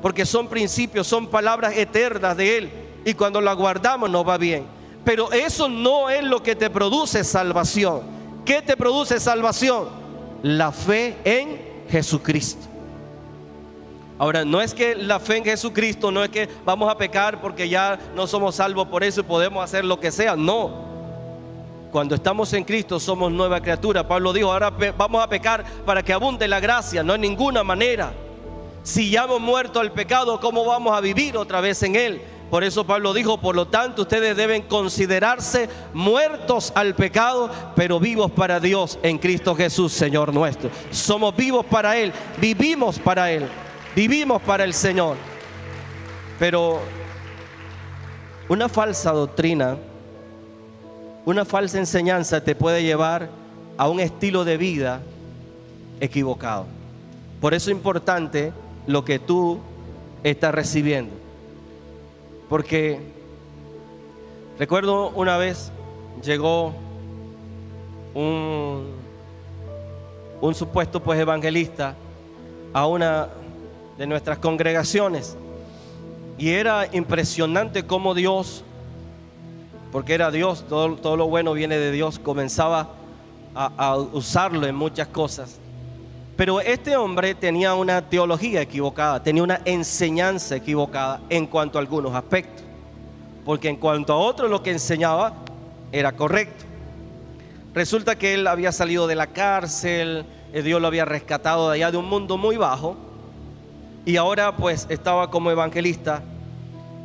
Porque son principios, son palabras eternas de Él, y cuando las guardamos nos va bien. Pero eso no es lo que te produce salvación. ¿Qué te produce salvación? La fe en Jesucristo. Ahora, no es que la fe en Jesucristo, no es que vamos a pecar porque ya no somos salvos por eso y podemos hacer lo que sea. No. Cuando estamos en Cristo somos nueva criatura. Pablo dijo, ahora vamos a pecar para que abunde la gracia. No hay ninguna manera. Si ya hemos muerto al pecado, ¿cómo vamos a vivir otra vez en él? Por eso Pablo dijo, por lo tanto ustedes deben considerarse muertos al pecado, pero vivos para Dios en Cristo Jesús, Señor nuestro. Somos vivos para Él, vivimos para Él, vivimos para el Señor. Pero Una falsa doctrina, una falsa enseñanza te puede llevar a un estilo de vida equivocado. Por eso es importante lo que tú estás recibiendo. Porque recuerdo una vez llegó un supuesto pues evangelista a una de nuestras congregaciones, y era impresionante cómo Dios, porque era Dios, todo lo bueno viene de Dios, comenzaba a usarlo en muchas cosas. Pero este hombre tenía una teología equivocada, tenía una enseñanza equivocada en cuanto a algunos aspectos, porque en cuanto a otros lo que enseñaba era correcto. Resulta que él había salido de la cárcel, Dios lo había rescatado de allá de un mundo muy bajo, y ahora pues estaba como evangelista.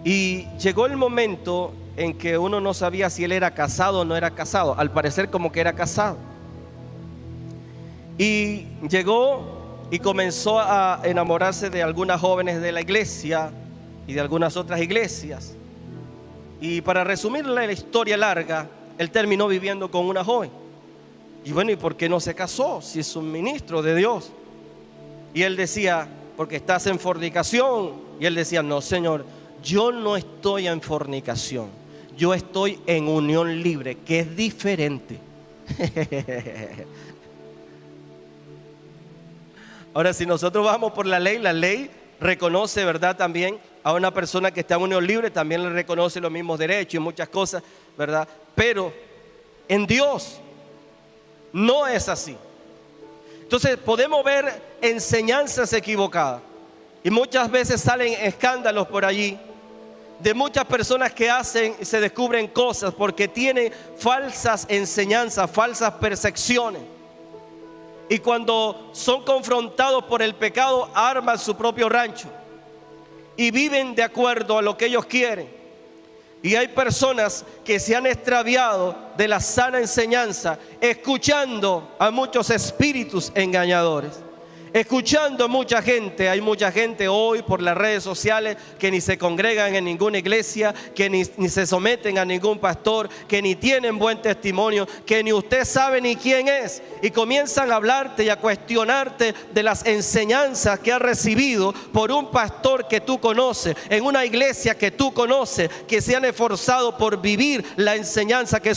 Y llegó el momento en que uno no sabía si él era casado o no era casado. Al parecer como que era casado. Y llegó y comenzó a enamorarse de algunas jóvenes de la iglesia y de algunas otras iglesias. Y para resumirle la historia larga, él terminó viviendo con una joven. Y bueno, ¿y por qué no se casó si es un ministro de Dios? Y él decía, porque estás en fornicación. Y él decía, no, Señor, yo no estoy en fornicación, yo estoy en unión libre, que es diferente. Ahora, si nosotros vamos por la ley reconoce, ¿verdad?, también a una persona que está en unión libre, también le reconoce los mismos derechos y muchas cosas, ¿verdad? Pero en Dios no es así. Entonces podemos ver enseñanzas equivocadas, y muchas veces salen escándalos por allí de muchas personas que hacen y se descubren cosas porque tienen falsas enseñanzas, falsas percepciones. Y cuando son confrontados por el pecado, arman su propio rancho y viven de acuerdo a lo que ellos quieren. Y hay personas que se han extraviado de la sana enseñanza, escuchando a muchos espíritus engañadores, escuchando a mucha gente. Hay mucha gente hoy por las redes sociales que ni se congregan en ninguna iglesia, que ni se someten a ningún pastor, que ni tienen buen testimonio, que ni usted sabe ni quién es, y comienzan a hablarte y a cuestionarte de las enseñanzas que has recibido por un pastor que tú conoces, en una iglesia que tú conoces, que se han esforzado por vivir la enseñanza, que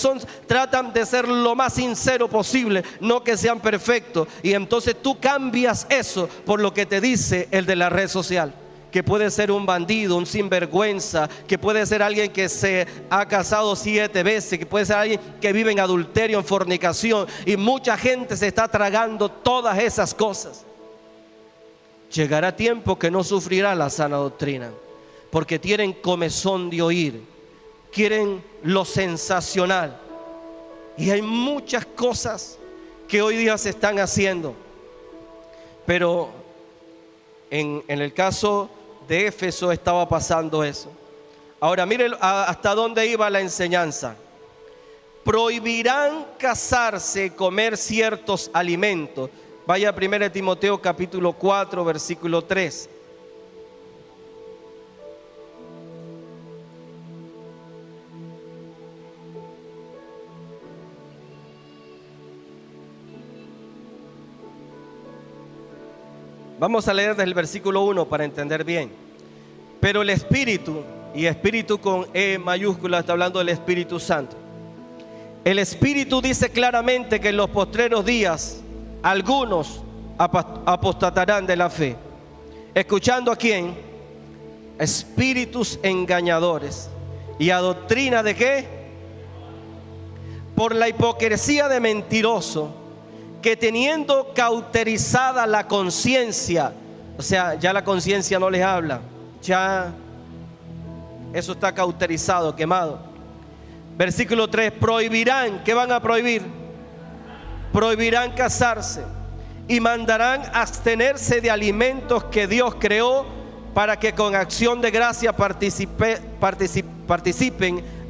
tratan de ser lo más sincero posible, no que sean perfectos. Y entonces tú cambias eso por lo que te dice el de la red social, que puede ser un bandido, un sinvergüenza, que puede ser alguien que se ha casado 7 veces, que puede ser alguien que vive en adulterio, en fornicación, y mucha gente se está tragando todas esas cosas. Llegará tiempo que no sufrirá la sana doctrina, porque tienen comezón de oír, quieren lo sensacional, y hay muchas cosas que hoy día se están haciendo. Pero en el caso de Éfeso estaba pasando eso. Ahora mire hasta dónde iba la enseñanza. Prohibirán casarse, comer ciertos alimentos. Vaya a 1 Timoteo capítulo 4 versículo 3. Vamos a leer desde el versículo 1 para entender bien. Pero el Espíritu, y Espíritu con E mayúscula, está hablando del Espíritu Santo. El Espíritu dice claramente que en los postreros días algunos apostatarán de la fe. ¿Escuchando a quién? Espíritus engañadores. ¿Y a doctrina de qué? Por la hipocresía de mentiroso, que teniendo cauterizada la conciencia, o sea, ya la conciencia no les habla, ya eso está cauterizado, quemado. Versículo 3, prohibirán, ¿qué van a prohibir? Prohibirán casarse y mandarán abstenerse de alimentos que Dios creó, para que con acción de gracia participen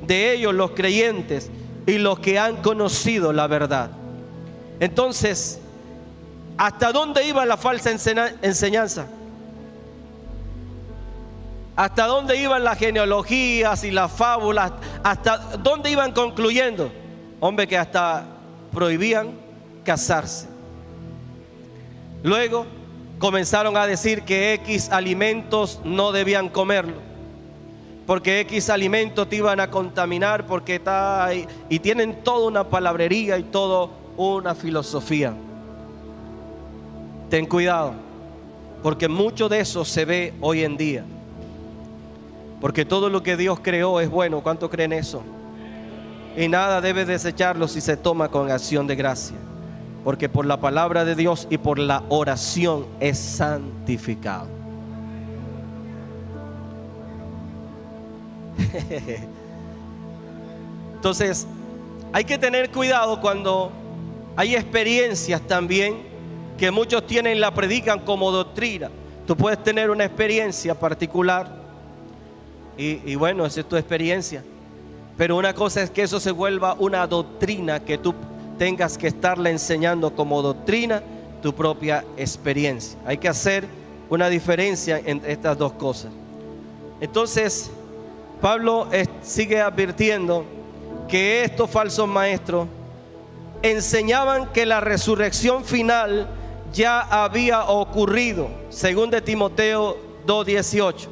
de ellos los creyentes y los que han conocido la verdad. Entonces, ¿hasta dónde iba la falsa enseñanza? ¿Hasta dónde iban las genealogías y las fábulas? ¿Hasta dónde iban concluyendo? Hombre, que hasta prohibían casarse. Luego comenzaron a decir que X alimentos no debían comerlo, porque X alimentos te iban a contaminar, porque está ahí, y tienen toda una palabrería y toda una filosofía. Ten cuidado, porque mucho de eso se ve hoy en día. Porque todo lo que Dios creó es bueno. ¿Cuánto creen eso? Y nada debe desecharlo si se toma con acción de gracia. Porque por la palabra de Dios y por la oración es santificado. Entonces, hay que tener cuidado cuando hay experiencias también que muchos tienen, la predican como doctrina. Tú puedes tener una experiencia particular y bueno, esa es tu experiencia. Pero una cosa es que eso se vuelva una doctrina, que tú tengas que estarla enseñando como doctrina tu propia experiencia. Hay que hacer una diferencia entre estas dos cosas. Entonces, Pablo sigue advirtiendo que estos falsos maestros enseñaban que la resurrección final ya había ocurrido, según de Timoteo 2:18.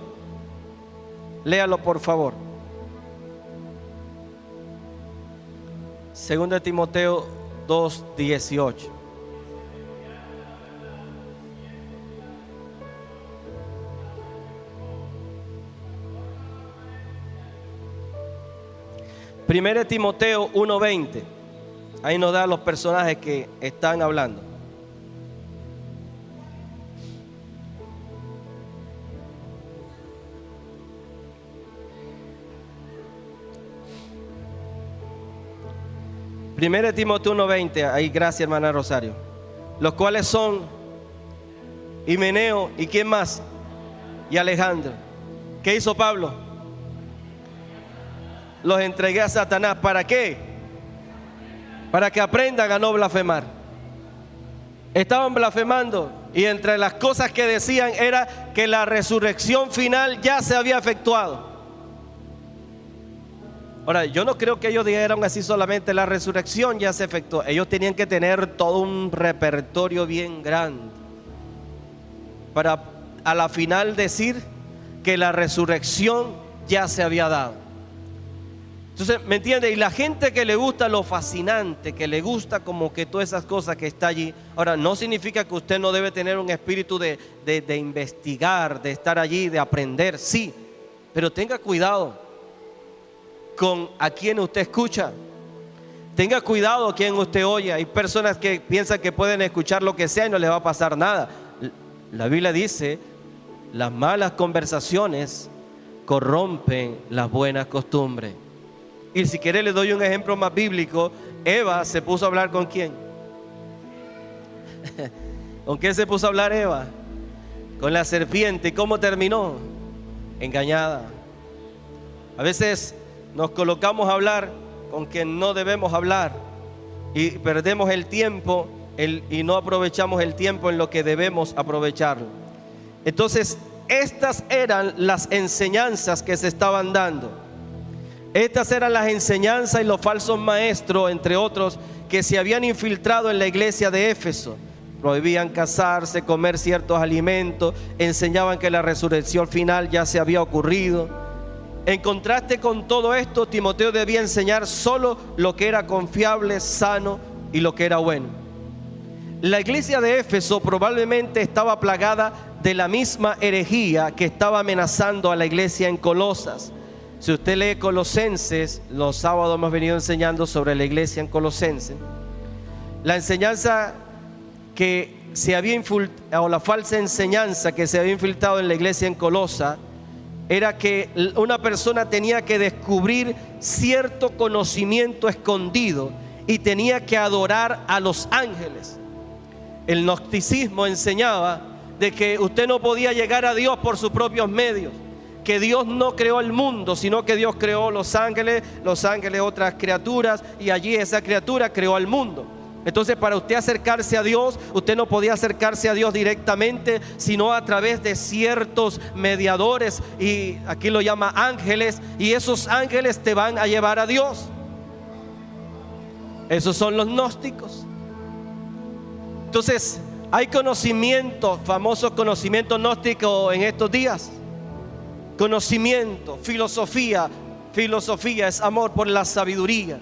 Léalo, por favor. Según de Timoteo 2:18. Primero de Timoteo 1:20. Ahí nos da los personajes que están hablando. Primero de Timoteo 1:20. Ahí, gracias, hermana Rosario. Los cuales son Himeneo y ¿quién más? Y Alejandro. ¿Qué hizo Pablo? Los entregué a Satanás. ¿Para qué? Para que aprendan a no blasfemar. Estaban blasfemando, y entre las cosas que decían era que la resurrección final ya se había efectuado. Ahora, yo no creo que ellos dijeran así solamente: la resurrección ya se efectuó. Ellos tenían que tener todo un repertorio bien grande para a la final decir que la resurrección ya se había dado. Entonces, ¿me entiende? Y la gente que le gusta lo fascinante, que le gusta como que todas esas cosas que está allí. Ahora, no significa que usted no debe tener un espíritu de investigar, de estar allí, de aprender. Sí, pero tenga cuidado con a quien usted escucha. Tenga cuidado a quien usted oye. Hay personas que piensan que pueden escuchar lo que sea y no les va a pasar nada. La Biblia dice: las malas conversaciones corrompen las buenas costumbres. Y si quiere le doy un ejemplo más bíblico. Eva se puso a hablar ¿con quién? ¿Con quién se puso a hablar Eva? Con la serpiente. ¿Y cómo terminó? Engañada. A veces nos colocamos a hablar con quien no debemos hablar y perdemos el tiempo y no aprovechamos el tiempo en lo que debemos aprovecharlo. Entonces, estas eran las enseñanzas que se estaban dando. Estas eran las enseñanzas y los falsos maestros, entre otros, que se habían infiltrado en la iglesia de Éfeso. Prohibían casarse, comer ciertos alimentos, enseñaban que la resurrección final ya se había ocurrido. En contraste con todo esto, Timoteo debía enseñar solo lo que era confiable, sano y lo que era bueno. La iglesia de Éfeso probablemente estaba plagada de la misma herejía que estaba amenazando a la iglesia en Colosas. Si usted lee Colosenses, los sábados hemos venido enseñando sobre la iglesia en Colosenses. La enseñanza que se había infiltrado, o la falsa enseñanza que se había infiltrado en la iglesia en Colosa, era que una persona tenía que descubrir cierto conocimiento escondido y tenía que adorar a los ángeles. El gnosticismo enseñaba de que usted no podía llegar a Dios por sus propios medios, que Dios no creó el mundo, sino que Dios creó los ángeles otras criaturas, y allí esa criatura creó al mundo. Entonces, para usted acercarse a Dios, usted no podía acercarse a Dios directamente, sino a través de ciertos mediadores, y aquí lo llama ángeles, y esos ángeles te van a llevar a Dios. Esos son los gnósticos. Entonces, hay conocimiento, famoso conocimiento gnóstico en estos días. Conocimiento, filosofía es amor por la sabiduría.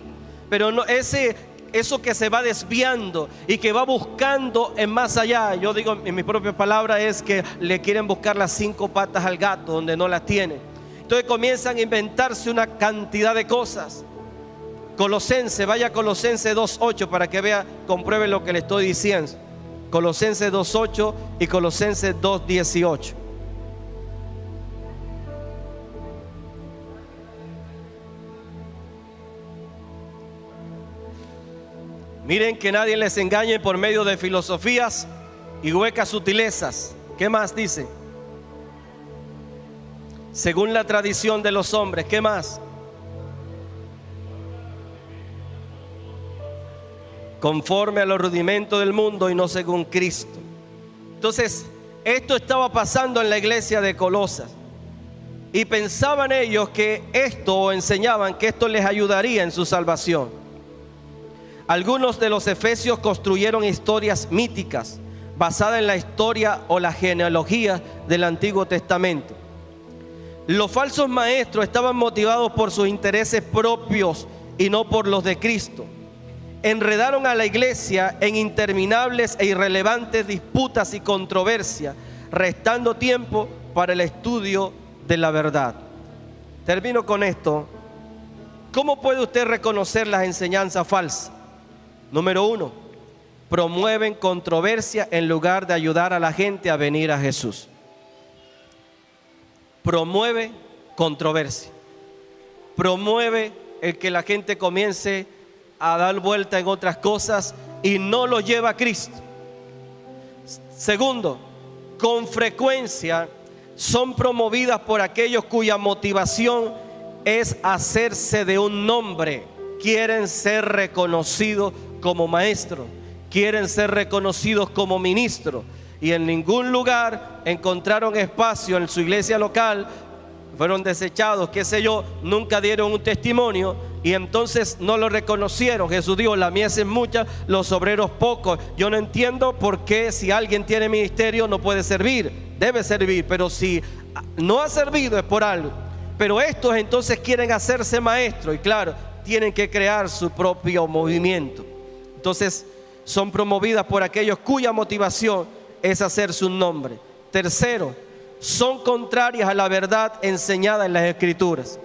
Pero no, eso que se va desviando y que va buscando en más allá, yo digo en mi propia palabra, es que le quieren buscar las 5 patas al gato donde no las tiene. Entonces comienzan a inventarse una cantidad de cosas. Colosenses, vaya a Colosenses 2:8 para que vea, compruebe lo que le estoy diciendo. Colosenses 2:8 y Colosenses 2:18. Miren que nadie les engañe por medio de filosofías y huecas sutilezas. ¿Qué más dice? Según la tradición de los hombres. ¿Qué más? Conforme a los rudimentos del mundo y no según Cristo. Entonces, esto estaba pasando en la iglesia de Colosas. Y pensaban ellos que esto, o enseñaban que esto les ayudaría en su salvación. Algunos de los efesios construyeron historias míticas basadas en la historia o la genealogía del Antiguo Testamento. Los falsos maestros estaban motivados por sus intereses propios y no por los de Cristo. Enredaron a la iglesia en interminables e irrelevantes disputas y controversias, restando tiempo para el estudio de la verdad. Termino con esto. ¿Cómo puede usted reconocer las enseñanzas falsas? Número 1, promueven controversia en lugar de ayudar a la gente a venir a Jesús. Promueve controversia. Promueve el que la gente comience a dar vuelta en otras cosas y no lo lleva a Cristo. Segundo, con frecuencia son promovidas por aquellos cuya motivación es hacerse de un nombre. Quieren ser reconocidos como maestros, quieren ser reconocidos como ministros, y en ningún lugar encontraron espacio en su iglesia local, fueron desechados, qué sé yo, nunca dieron un testimonio y entonces no lo reconocieron. Jesús dijo: la mies es mucha, los obreros pocos. Yo no entiendo por qué, si alguien tiene ministerio, no puede servir. Debe servir, pero si no ha servido es por algo. Pero estos entonces quieren hacerse maestros, y claro, tienen que crear su propio movimiento. Entonces son promovidas por aquellos cuya motivación es hacerse un nombre. Tercero, son contrarias a la verdad enseñada en las Escrituras.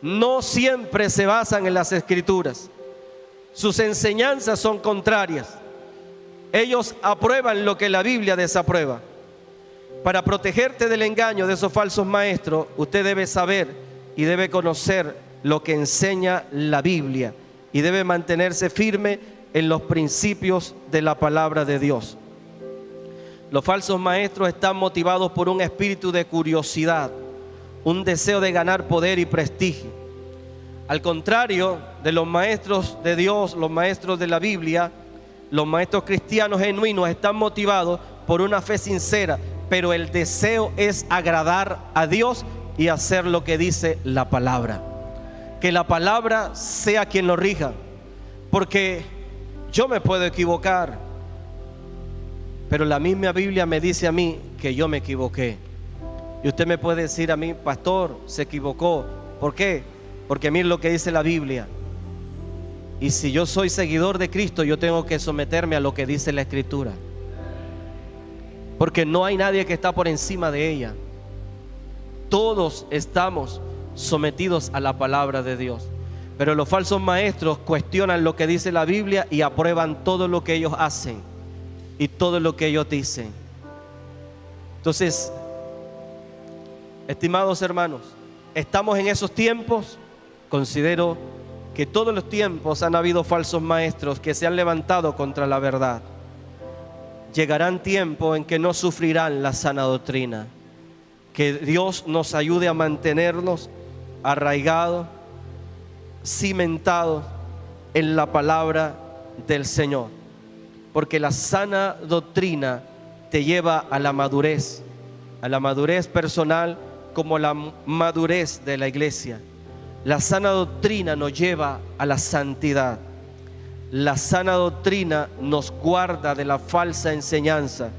No siempre se basan en las Escrituras. Sus enseñanzas son contrarias. Ellos aprueban lo que la Biblia desaprueba. Para protegerte del engaño de esos falsos maestros, usted debe saber y debe conocer lo que enseña la Biblia, y debe mantenerse firme en los principios de la palabra de Dios. Los falsos maestros están motivados por un espíritu de curiosidad, un deseo de ganar poder y prestigio. Al contrario de los maestros de Dios, los maestros de la Biblia, los maestros cristianos genuinos están motivados por una fe sincera, pero el deseo es agradar a Dios y hacer lo que dice la palabra. Que la palabra sea quien lo rija, porque yo me puedo equivocar, pero la misma Biblia me dice a mí que yo me equivoqué. Y usted me puede decir a mí: pastor, se equivocó. ¿Por qué? Porque mire lo que dice la Biblia. Y si yo soy seguidor de Cristo, yo tengo que someterme a lo que dice la Escritura, porque no hay nadie que está por encima de ella. Todos estamos sometidos a la palabra de Dios. Pero los falsos maestros cuestionan lo que dice la Biblia y aprueban todo lo que ellos hacen y todo lo que ellos dicen. Entonces, estimados hermanos, estamos en esos tiempos. Considero que todos los tiempos han habido falsos maestros que se han levantado contra la verdad. Llegarán tiempos en que no sufrirán la sana doctrina. Que Dios nos ayude a mantenernos arraigados, cimentados en la palabra del Señor. Porque la sana doctrina te lleva a la madurez personal como a la madurez de la iglesia. La sana doctrina nos lleva a la santidad. La sana doctrina nos guarda de la falsa enseñanza.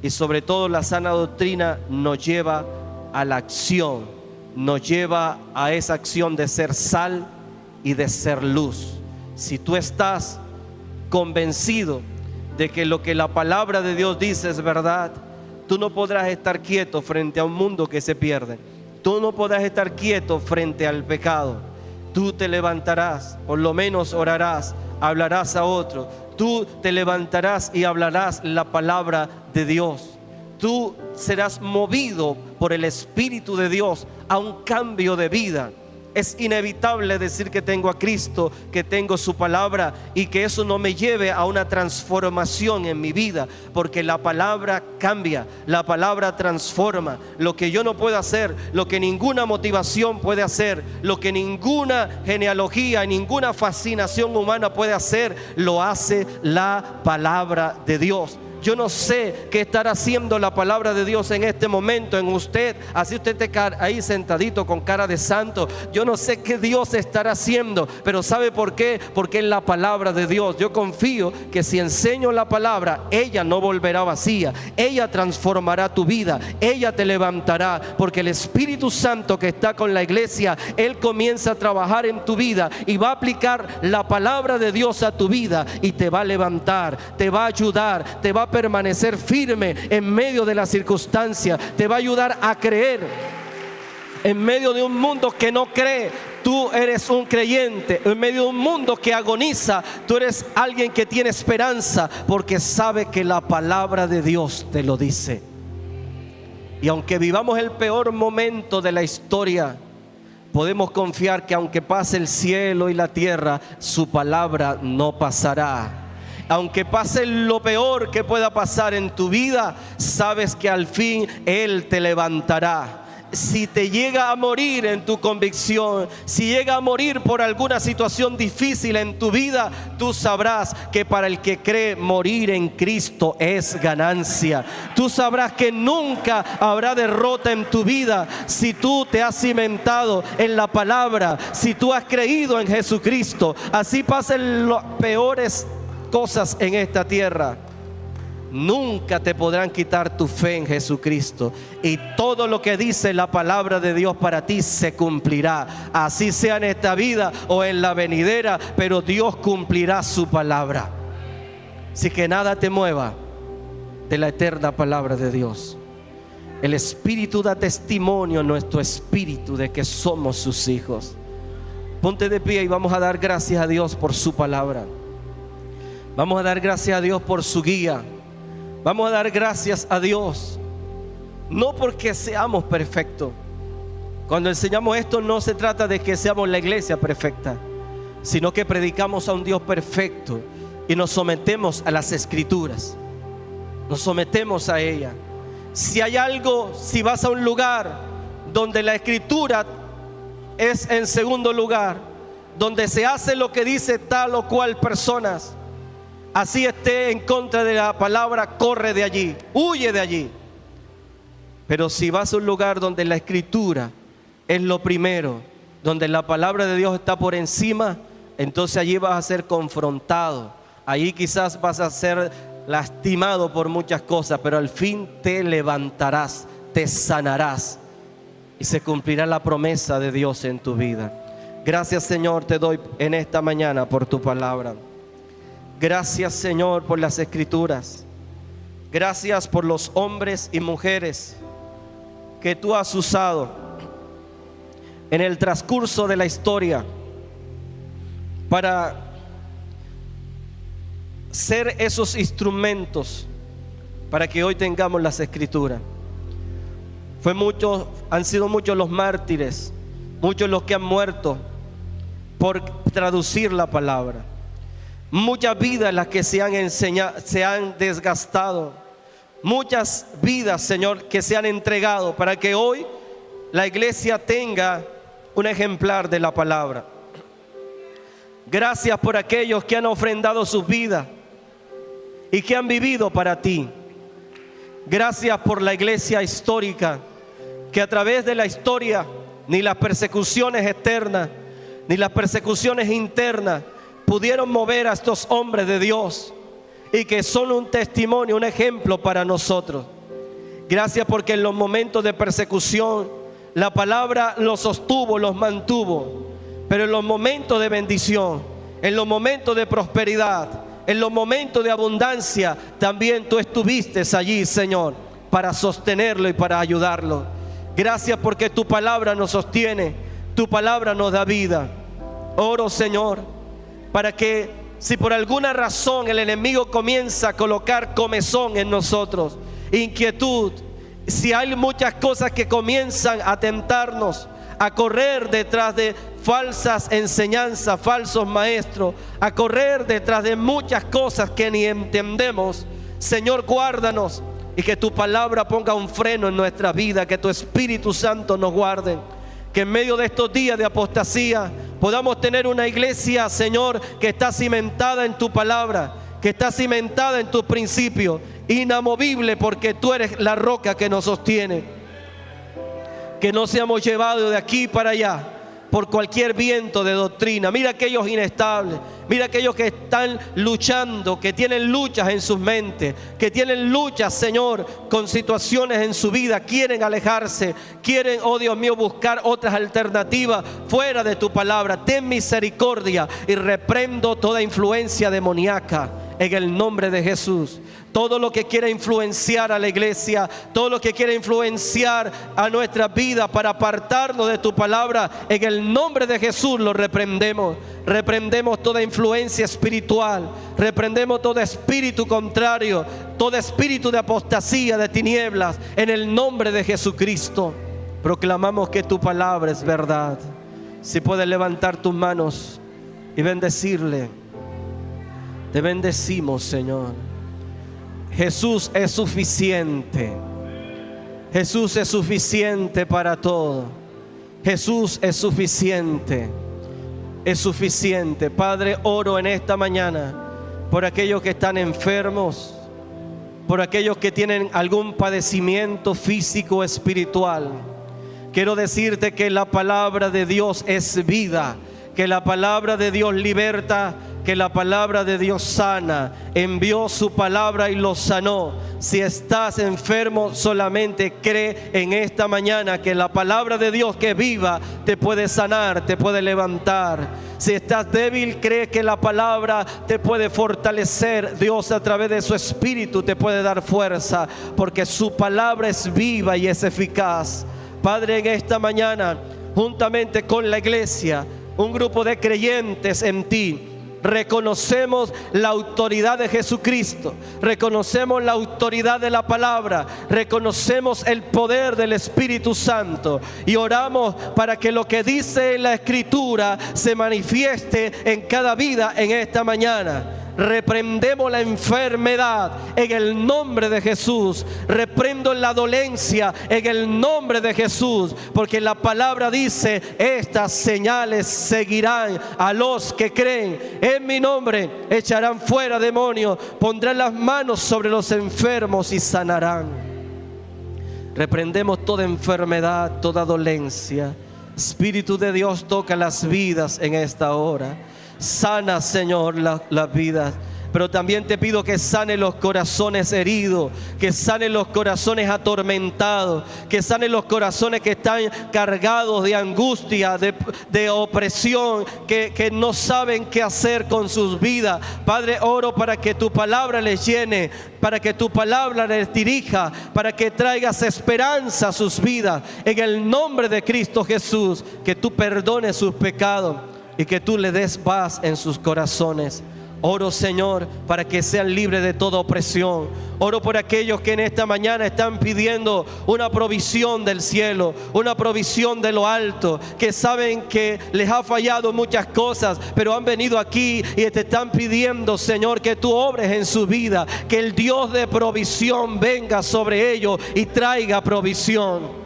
Y sobre todo la sana doctrina nos lleva a la acción, nos lleva a esa acción de ser sal y de ser luz. Si tú estás convencido de que lo que la palabra de Dios dice es verdad, tú no podrás estar quieto frente a un mundo que se pierde. Tú no podrás estar quieto frente al pecado. Tú te levantarás, por lo menos orarás, hablarás a otro. Tú te levantarás y hablarás la palabra de Dios. Tú serás movido por el Espíritu de Dios a un cambio de vida. Es inevitable decir que tengo a Cristo, que tengo su palabra, y que eso no me lleve a una transformación en mi vida, porque la palabra cambia, la palabra transforma. Lo que yo no puedo hacer, lo que ninguna motivación puede hacer, lo que ninguna genealogía, ninguna fascinación humana puede hacer, lo hace la palabra de Dios. Yo no sé qué estará haciendo la palabra de Dios en este momento en usted. Así usted está ahí sentadito con cara de santo. Yo no sé qué Dios estará haciendo, pero ¿sabe por qué? Porque es la palabra de Dios. Yo confío que si enseño la palabra, ella no volverá vacía. Ella transformará tu vida. Ella te levantará, porque el Espíritu Santo que está con la iglesia, Él comienza a trabajar en tu vida y va a aplicar la palabra de Dios a tu vida y te va a levantar, te va a ayudar, te va a permanecer firme en medio de las circunstancias, te va a ayudar a creer en medio de un mundo que no cree. Tú eres un creyente. En medio de un mundo que agoniza, tú eres alguien que tiene esperanza, porque sabe que la palabra de Dios te lo dice. Y aunque vivamos el peor momento de la historia, podemos confiar que aunque pase el cielo y la tierra, su palabra no pasará. Aunque pase lo peor que pueda pasar en tu vida, sabes que al fin Él te levantará. Si te llega a morir en tu convicción, si llega a morir por alguna situación difícil en tu vida, tú sabrás que para el que cree, morir en Cristo es ganancia. Tú sabrás que nunca habrá derrota en tu vida si tú te has cimentado en la palabra, si tú has creído en Jesucristo. Así pasen las peores cosas en esta tierra, nunca te podrán quitar tu fe en Jesucristo, y todo lo que dice la palabra de Dios para ti se cumplirá, así sea en esta vida o en la venidera, pero Dios cumplirá su palabra. Así que nada te mueva de la eterna palabra de Dios. El Espíritu da testimonio a nuestro espíritu de que somos sus hijos. Ponte de pie y vamos a dar gracias a Dios por su palabra. Vamos a dar gracias a Dios por su guía. Vamos a dar gracias a Dios, no porque seamos perfectos. Cuando enseñamos esto, no se trata de que seamos la iglesia perfecta, sino que predicamos a un Dios perfecto y nos sometemos a las Escrituras. Nos sometemos a ella. Si hay algo, si vas a un lugar donde la Escritura es en segundo lugar, donde se hace lo que dice tal o cual personas, así esté en contra de la palabra, corre de allí, huye de allí. Pero si vas a un lugar donde la Escritura es lo primero, donde la palabra de Dios está por encima, entonces allí vas a ser confrontado. Allí quizás vas a ser lastimado por muchas cosas, pero al fin te levantarás, te sanarás y se cumplirá la promesa de Dios en tu vida. Gracias, Señor, te doy en esta mañana por tu palabra. Gracias, Señor, por las Escrituras. Gracias por los hombres y mujeres que tú has usado en el transcurso de la historia para ser esos instrumentos para que hoy tengamos las Escrituras. Han sido muchos los mártires, muchos los que han muerto por traducir la palabra. Muchas vidas las que se han enseñado, se han desgastado. Muchas vidas, Señor, que se han entregado para que hoy la iglesia tenga un ejemplar de la palabra. Gracias por aquellos que han ofrendado sus vidas y que han vivido para ti. Gracias por la iglesia histórica, que a través de la historia, ni las persecuciones externas, ni las persecuciones internas pudieron mover a estos hombres de Dios, y que son un testimonio, un ejemplo para nosotros. Gracias porque en los momentos de persecución la palabra los sostuvo, los mantuvo. Pero en los momentos de bendición, en los momentos de prosperidad, en los momentos de abundancia, también tú estuviste allí, Señor, para sostenerlo y para ayudarlo. Gracias porque tu palabra nos sostiene, tu palabra nos da vida. Oro, Señor, para que si por alguna razón el enemigo comienza a colocar comezón en nosotros, inquietud, si hay muchas cosas que comienzan a tentarnos, a correr detrás de falsas enseñanzas, falsos maestros, a correr detrás de muchas cosas que ni entendemos, Señor, guárdanos, y que tu palabra ponga un freno en nuestra vida, que tu Espíritu Santo nos guarde, que en medio de estos días de apostasía podamos tener una iglesia, Señor, que está cimentada en tu palabra, que está cimentada en tus principios, inamovible, porque tú eres la roca que nos sostiene. Que no seamos llevados de aquí para allá por cualquier viento de doctrina. Mira aquellos inestables, mira aquellos que están luchando, que tienen luchas en sus mentes, que tienen luchas, Señor, con situaciones en su vida. Quieren alejarse, quieren, oh Dios mío, buscar otras alternativas fuera de tu palabra. Ten misericordia y reprendo toda influencia demoníaca en el nombre de Jesús. Todo lo que quiera influenciar a la iglesia, todo lo que quiera influenciar a nuestra vida para apartarnos de tu palabra, en el nombre de Jesús lo reprendemos. Reprendemos toda influencia espiritual, reprendemos todo espíritu contrario, todo espíritu de apostasía, de tinieblas, en el nombre de Jesucristo. Proclamamos que tu palabra es verdad. Si puedes levantar tus manos y bendecirle. Te bendecimos, Señor. Jesús es suficiente. Jesús es suficiente para todo. Jesús es suficiente. Es suficiente. Padre, oro en esta mañana por aquellos que están enfermos, por aquellos que tienen algún padecimiento físico o espiritual. Quiero decirte que la palabra de Dios es vida, que la palabra de Dios liberta, que la palabra de Dios sana. Envió su palabra y lo sanó. Si estás enfermo, solamente cree en esta mañana que la palabra de Dios, que es viva, te puede sanar, te puede levantar. Si estás débil, cree que la palabra te puede fortalecer. Dios, a través de su Espíritu, te puede dar fuerza, porque su palabra es viva y es eficaz. Padre, en esta mañana, juntamente con la iglesia, un grupo de creyentes en ti, reconocemos la autoridad de Jesucristo, reconocemos la autoridad de la palabra, reconocemos el poder del Espíritu Santo y oramos para que lo que dice la Escritura se manifieste en cada vida en esta mañana. Reprendemos la enfermedad en el nombre de Jesús. Reprendo la dolencia en el nombre de Jesús, porque la palabra dice: estas señales seguirán a los que creen. En mi nombre echarán fuera demonios, pondrán las manos sobre los enfermos y sanarán. Reprendemos toda enfermedad, toda dolencia. Espíritu de Dios, toca las vidas en esta hora. Sana, Señor, las vidas. Pero también te pido que sane los corazones heridos, que sane los corazones atormentados, que sane los corazones que están cargados de angustia, de opresión, que no saben qué hacer con sus vidas. Padre, oro para que tu palabra les llene, para que tu palabra les dirija, para que traigas esperanza a sus vidas. En el nombre de Cristo Jesús, que tú perdones sus pecados y que tú le des paz en sus corazones. Oro, Señor, para que sean libres de toda opresión. Oro por aquellos que en esta mañana están pidiendo una provisión del cielo, una provisión de lo alto, que saben que les ha fallado muchas cosas, pero han venido aquí y te están pidiendo, Señor, que tú obres en su vida, que el Dios de provisión venga sobre ellos y traiga provisión.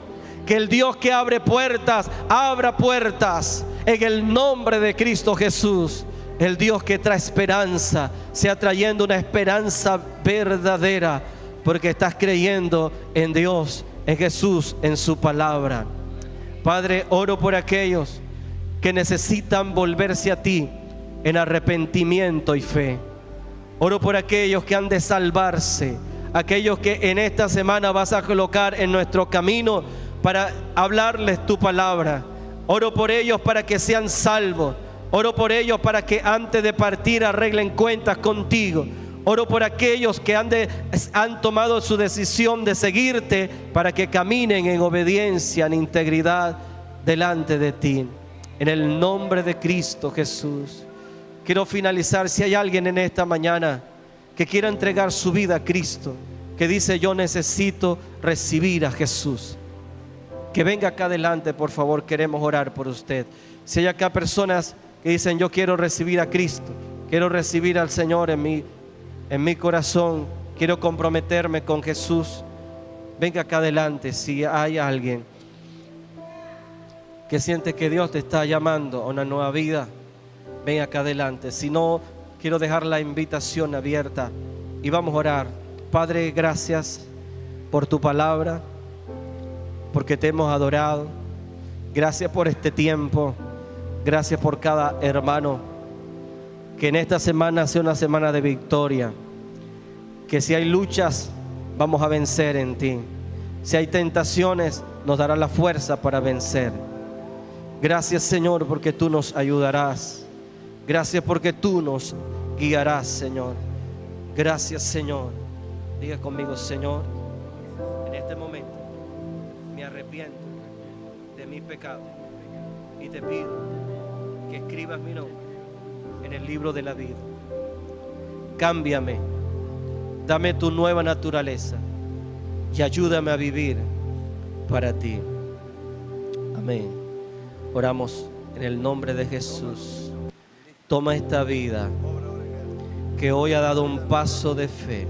Que el Dios que abre puertas, abra puertas en el nombre de Cristo Jesús. el Dios que trae esperanza, sea trayendo una esperanza verdadera, porque estás creyendo en Dios, en Jesús, en su palabra. Padre, oro por aquellos que necesitan volverse a ti en arrepentimiento y fe. Oro por aquellos que han de salvarse, aquellos que en esta semana vas a colocar en nuestro camino para hablarles tu palabra. Oro por ellos para que sean salvos. Oro por ellos para que antes de partir arreglen cuentas contigo. Oro por aquellos que han tomado su decisión de seguirte, para que caminen en obediencia, en integridad delante de ti. En el nombre de Cristo Jesús. Quiero finalizar. Si hay alguien en esta mañana que quiera entregar su vida a Cristo, que dice: yo necesito recibir a Jesús, que venga acá adelante, por favor. Queremos orar por usted. Si hay acá personas que dicen: yo quiero recibir a Cristo, quiero recibir al Señor en mi corazón, quiero comprometerme con Jesús, venga acá adelante. Si hay alguien que siente que Dios te está llamando a una nueva vida, ven acá adelante. Si no, quiero dejar la invitación abierta y vamos a orar. Padre, gracias por tu palabra, porque te hemos adorado. Gracias por este tiempo. Gracias por cada hermano. Que en esta semana sea una semana de victoria. Que si hay luchas, vamos a vencer en ti. Si hay tentaciones, nos dará la fuerza para vencer. Gracias, Señor, porque tú nos ayudarás. Gracias porque tú nos guiarás, Señor. Gracias, Señor. Diga conmigo: Señor, en este momento me arrepiento de mi pecado y te pido que escribas mi nombre en el libro de la vida. Cámbiame, dame tu nueva naturaleza y ayúdame a vivir para ti. Amén. Oramos en el nombre de Jesús. Toma esta vida que hoy ha dado un paso de fe.